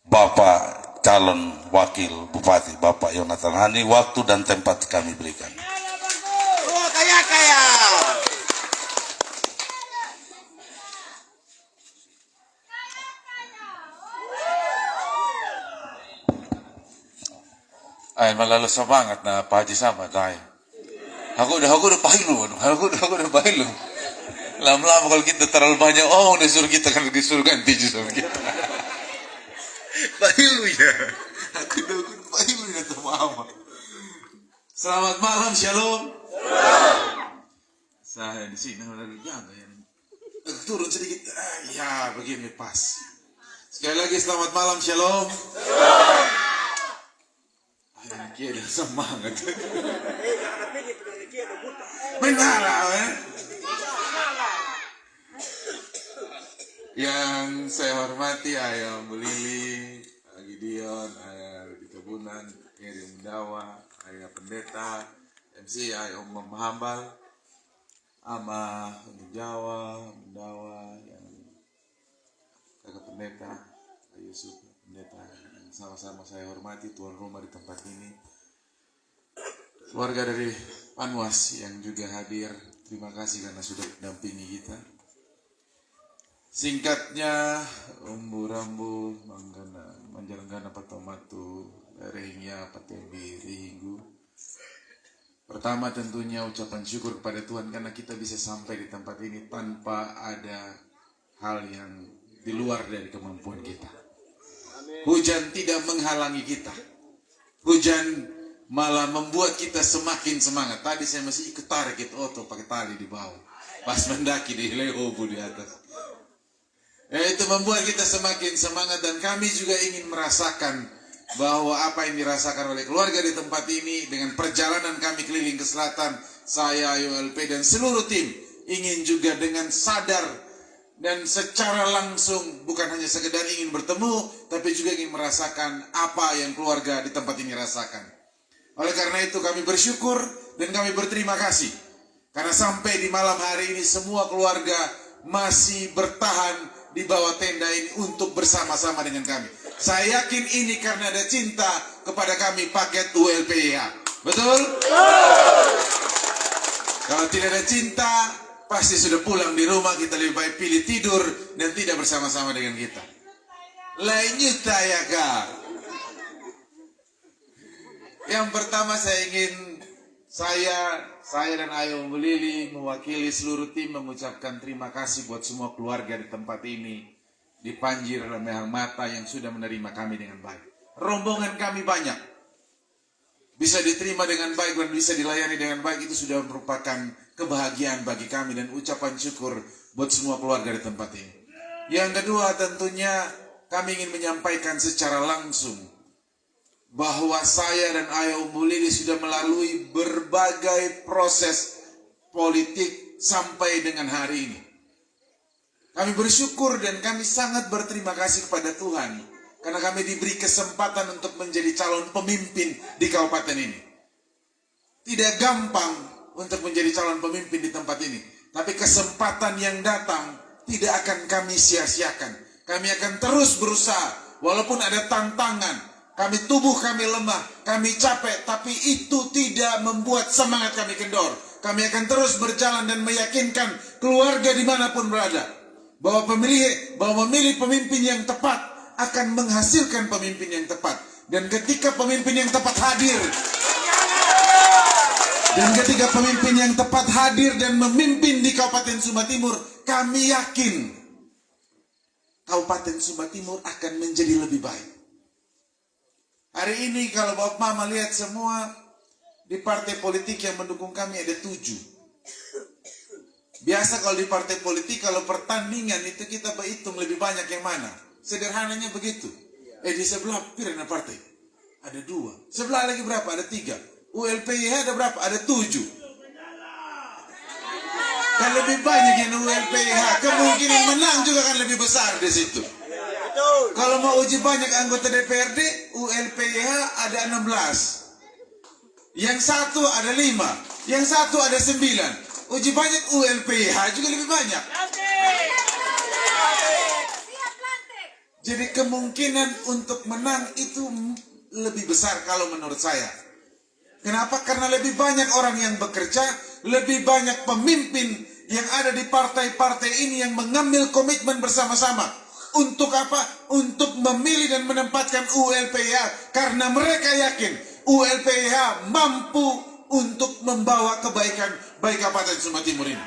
Bapak calon wakil Bupati, Bapak Yonatan Hani. Waktu dan tempat kami berikan. Ay malah semangat na Pak Haji sama tayo. Aku udah pahilo, aku udah pahilo. Lama-lama kalau kita terlalu banyak, udah suruh kita kan disuruh ganti sama kita. Pahilo ya. Aku udah pahilo ya sama. Selamat malam, shalom. Saya di sini lagi jaga ya. Turun sedikit. Ya, begini pas. Sekali lagi selamat malam, shalom. Kia ada semangat. Benar lah. Yang saya hormati Ayah Belili, Gideon, Ayah di Kebunan, Eri Mendawa, Ayah Pendeta, MC Ayah Umam Hambal, Ama Jawa, Mendawa, yang Kakak Pendeta, Ayah Yusuf Pendeta, yang sama-sama saya hormati tuan rumah di tempat ini. Keluarga dari Panwas yang juga hadir, terima kasih karena sudah mendampingi kita. Singkatnya, umbu rambu, manjalanggana patomatu, rehingya patembi rihingu. Pertama tentunya ucapan syukur kepada Tuhan karena kita bisa sampai di tempat ini tanpa ada hal yang di luar dari kemampuan kita. Hujan tidak menghalangi kita. Hujan malah membuat kita semakin semangat. Tadi saya masih ikut tarik oto pakai tali di bawah. Pas mendaki di Lehobu di atas. Itu membuat kita semakin semangat dan kami juga ingin merasakan bahwa apa yang dirasakan oleh keluarga di tempat ini dengan perjalanan kami keliling ke selatan, saya, ULP dan seluruh tim ingin juga dengan sadar dan secara langsung bukan hanya sekedar ingin bertemu tapi juga ingin merasakan apa yang keluarga di tempat ini rasakan. Oleh karena itu kami bersyukur dan kami berterima kasih karena sampai di malam hari ini semua keluarga masih bertahan di bawah tenda ini untuk bersama-sama dengan kami. Saya yakin ini karena ada cinta kepada kami paket ULPH. Betul? Kalau tidak ada cinta, pasti sudah pulang di rumah, kita lebih baik pilih tidur dan tidak bersama-sama dengan kita. Lainnya ya kak. Yang pertama saya dan Ayo Belili mewakili seluruh tim mengucapkan terima kasih buat semua keluarga di tempat ini di Panjir Lemehang Mata yang sudah menerima kami dengan baik. Rombongan kami banyak. Bisa diterima dengan baik dan bisa dilayani dengan baik itu sudah merupakan kebahagiaan bagi kami dan ucapan syukur buat semua keluarga di tempat ini. Yang kedua tentunya kami ingin menyampaikan secara langsung bahwa saya dan Ayah Belili sudah melalui berbagai proses politik sampai dengan hari ini. Kami bersyukur dan kami sangat berterima kasih kepada Tuhan karena kami diberi kesempatan untuk menjadi calon pemimpin di kabupaten ini. Tidak gampang untuk menjadi calon pemimpin di tempat ini, tapi kesempatan yang datang tidak akan kami sia-siakan. Kami akan terus berusaha walaupun ada tantangan. Tubuh kami lemah, kami capek, tapi itu tidak membuat semangat kami kendor. Kami akan terus berjalan dan meyakinkan keluarga dimanapun berada bahwa memilih pemimpin yang tepat akan menghasilkan pemimpin yang tepat. Dan ketika pemimpin yang tepat hadir, dan memimpin di Kabupaten Sumba Timur, kami yakin Kabupaten Sumba Timur akan menjadi lebih baik. Hari ini kalau Bapak Mama lihat semua di partai politik yang mendukung kami ada 7. Biasa kalau di partai politik kalau pertandingan itu kita berhitung lebih banyak yang mana. Sederhananya begitu. Di sebelah Pirana partai ada 2. Sebelah lagi berapa? Ada 3. ULPH ada berapa? Ada 7. Kan lebih banyak yang ULPH. Kemungkinan menang juga kan lebih besar di situ. Kalau mau uji banyak anggota DPRD, ULPH ada 16. Yang satu ada 5. Yang satu ada 9. Uji banyak ULPH juga lebih banyak. Jadi kemungkinan untuk menang itu lebih besar kalau menurut saya. Kenapa? Karena lebih banyak orang yang bekerja, lebih banyak pemimpin yang ada di partai-partai ini yang mengambil komitmen bersama-sama. Untuk apa? Untuk memilih dan menempatkan ULPH. Karena mereka yakin ULPH mampu untuk membawa kebaikan bagi Kabupaten Sumba Timur ini.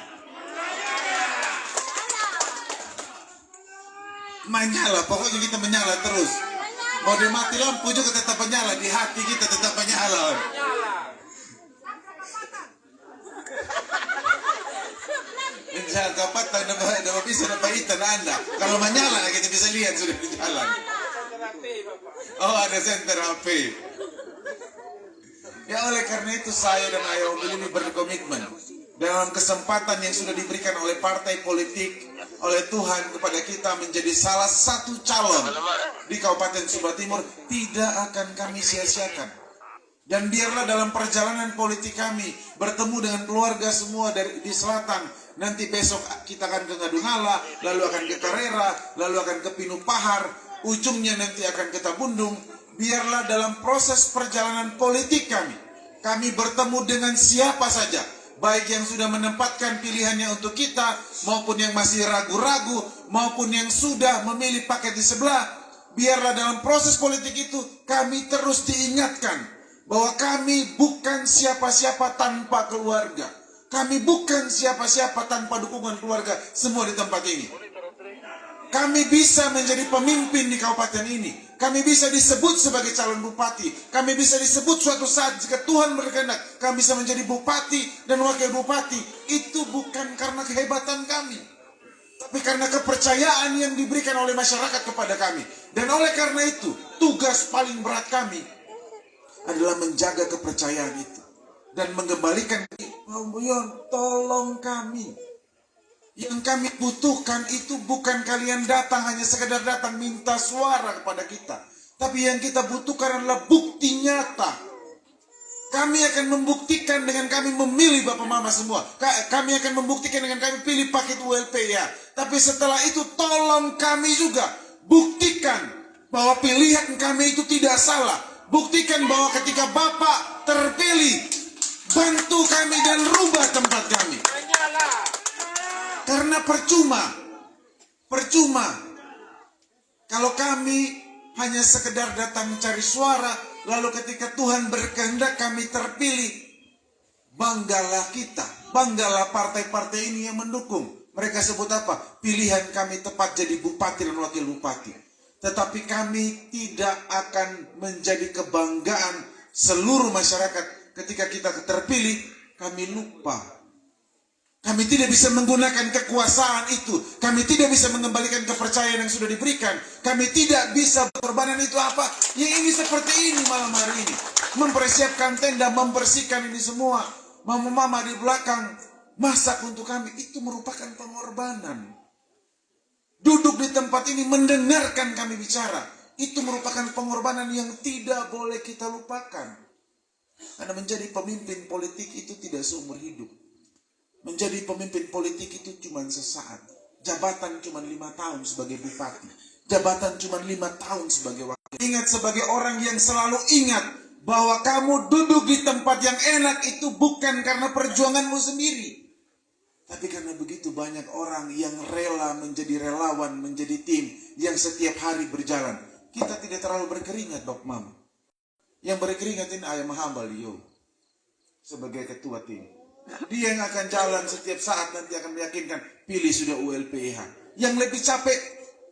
Menyala, pokoknya kita menyala terus. Mau dimati lampu juga tetap menyala, di hati kita tetap menyala. Insya kapatan dapat bisa dapat ikan Anda. Kalau menyala kita bisa lihat sudah di jalan. Oh, ada senter HP. Ya oleh karena itu saya dan Ayah Om ini berkomitmen dalam kesempatan yang sudah diberikan oleh partai politik, oleh Tuhan kepada kita menjadi salah satu calon di Kabupaten Sumba Timur, tidak akan kami sia-siakan. Dan biarlah dalam perjalanan politik kami bertemu dengan keluarga semua di selatan. Nanti besok kita akan ke Ngadungala, lalu akan ke Karera, lalu akan ke Pinupahar, ujungnya nanti akan ke Tabundung. Biarlah dalam proses perjalanan politik kami bertemu dengan siapa saja, baik yang sudah menempatkan pilihannya untuk kita, maupun yang masih ragu-ragu, maupun yang sudah memilih paket di sebelah. Biarlah dalam proses politik itu kami terus diingatkan bahwa kami bukan siapa-siapa tanpa keluarga. Kami bukan siapa-siapa tanpa dukungan keluarga semua di tempat ini. Kami bisa menjadi pemimpin di kabupaten ini. Kami bisa disebut sebagai calon bupati. Kami bisa disebut suatu saat jika Tuhan berkehendak kami bisa menjadi bupati dan wakil bupati. Itu bukan karena kehebatan kami, tapi karena kepercayaan yang diberikan oleh masyarakat kepada kami. Dan oleh karena itu, tugas paling berat kami adalah menjaga kepercayaan itu dan mengembalikan. Pak Buyon, tolong kami. Yang kami butuhkan itu bukan kalian datang hanya sekedar datang minta suara kepada kita, tapi yang kita butuhkan adalah bukti nyata. Kami akan membuktikan dengan kami memilih Bapak Mama semua. Kami akan membuktikan dengan kami pilih paket ULPH. Tapi setelah itu tolong kami juga buktikan bahwa pilihan kami itu tidak salah. Buktikan bahwa ketika Bapak terpilih, bantu kami dan rubah tempat kami. Karena percuma kalau kami hanya sekedar datang mencari suara, lalu ketika Tuhan berkehendak kami terpilih, banggalah kita, banggalah partai-partai ini yang mendukung. Mereka sebut apa? Pilihan kami tepat jadi bupati dan wakil bupati. Tetapi kami tidak akan menjadi kebanggaan seluruh masyarakat ketika kita terpilih, kami lupa. Kami tidak bisa menggunakan kekuasaan itu. Kami tidak bisa mengembalikan kepercayaan yang sudah diberikan. Kami tidak bisa berkorbanan itu apa? Yang ini seperti ini malam hari ini. Mempersiapkan tenda, membersihkan ini semua. Mama-mama di belakang masak untuk kami. Itu merupakan pengorbanan. Duduk di tempat ini mendengarkan kami bicara. Itu merupakan pengorbanan yang tidak boleh kita lupakan. Karena menjadi pemimpin politik itu tidak seumur hidup. Menjadi pemimpin politik itu cuma sesaat. Jabatan cuma 5 tahun sebagai bupati. Jabatan cuma 5 tahun sebagai wakil. Ingat, sebagai orang yang selalu ingat bahwa kamu duduk di tempat yang enak itu bukan karena perjuanganmu sendiri. Tapi karena begitu banyak orang yang rela menjadi relawan, menjadi tim yang setiap hari berjalan. Kita tidak terlalu berkeringat, Dok Mam. Yang berkeringat ini Ayah Mahambal Yo sebagai ketua tim. Dia yang akan jalan setiap saat nanti akan meyakinkan pilih sudah ULPH. Yang lebih capek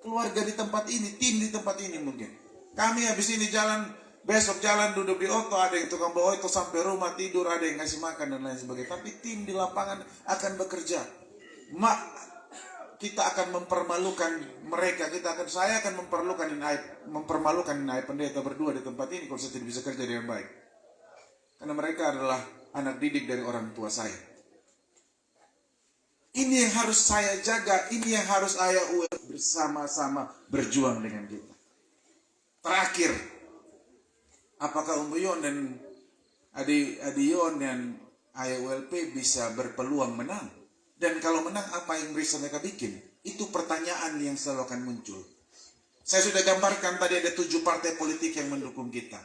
keluarga di tempat ini, tim di tempat ini mungkin. Kami habis ini jalan, besok jalan duduk di oto, ada yang tukang bawa itu sampai rumah tidur, ada yang ngasih makan dan lain sebagainya. Tapi tim di lapangan akan bekerja. Kita akan mempermalukan mereka, saya akan mempermalukan Inai Pendeta berdua di tempat ini kalau saya tidak bisa kerja dengan baik. Karena mereka adalah anak didik dari orang tua saya. Ini yang harus saya jaga, ini yang harus Ayah UL bersama-sama berjuang dengan kita. Terakhir, apakah Buyon dan Adi Yon dan Ayah ULP bisa berpeluang menang? Dan kalau menang, apa yang bisa mereka bikin? Itu pertanyaan yang selalu akan muncul. Saya sudah gambarkan tadi ada 7 partai politik yang mendukung kita.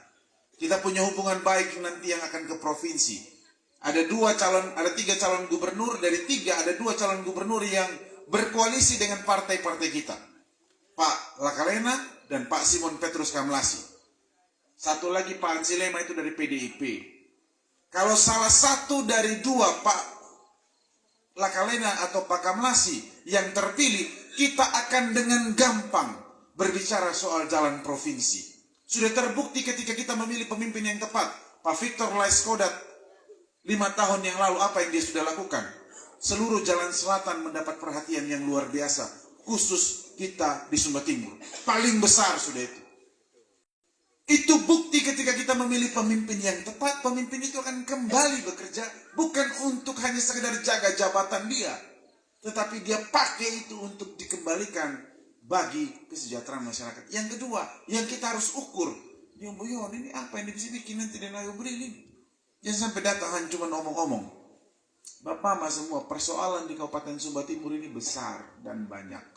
Kita punya hubungan baik nanti yang akan ke provinsi. Ada 3 calon gubernur, dari 3 ada 2 calon gubernur yang berkoalisi dengan partai-partai kita. Pak Lakalena dan Pak Simon Petrus Kamlasi. Satu lagi Pak Ansilema itu dari PDIP. Kalau salah satu dari dua Pak Lakalena atau Pak Kamlasi yang terpilih, kita akan dengan gampang berbicara soal jalan provinsi. Sudah terbukti ketika kita memilih pemimpin yang tepat. Pak Victor Laiskodat 5 tahun yang lalu apa yang dia sudah lakukan? Seluruh jalan selatan mendapat perhatian yang luar biasa. Khusus kita di Sumba Timur. Paling besar sudah itu. Itu bukti ketika kita memilih pemimpin yang tepat. Pemimpin itu akan kembali bekerja. Bukan untuk hanya sekedar jaga jabatan dia. Tetapi dia pakai itu untuk dikembalikan bagi kesejahteraan masyarakat. Yang kedua, yang kita harus ukur, yang Buyon ini apa yang bisa bikin nanti dan ayo beri ini. Jangan sampai datang cuma omong-omong. Bapak Mas semua, persoalan di Kabupaten Sumba Timur ini besar dan banyak.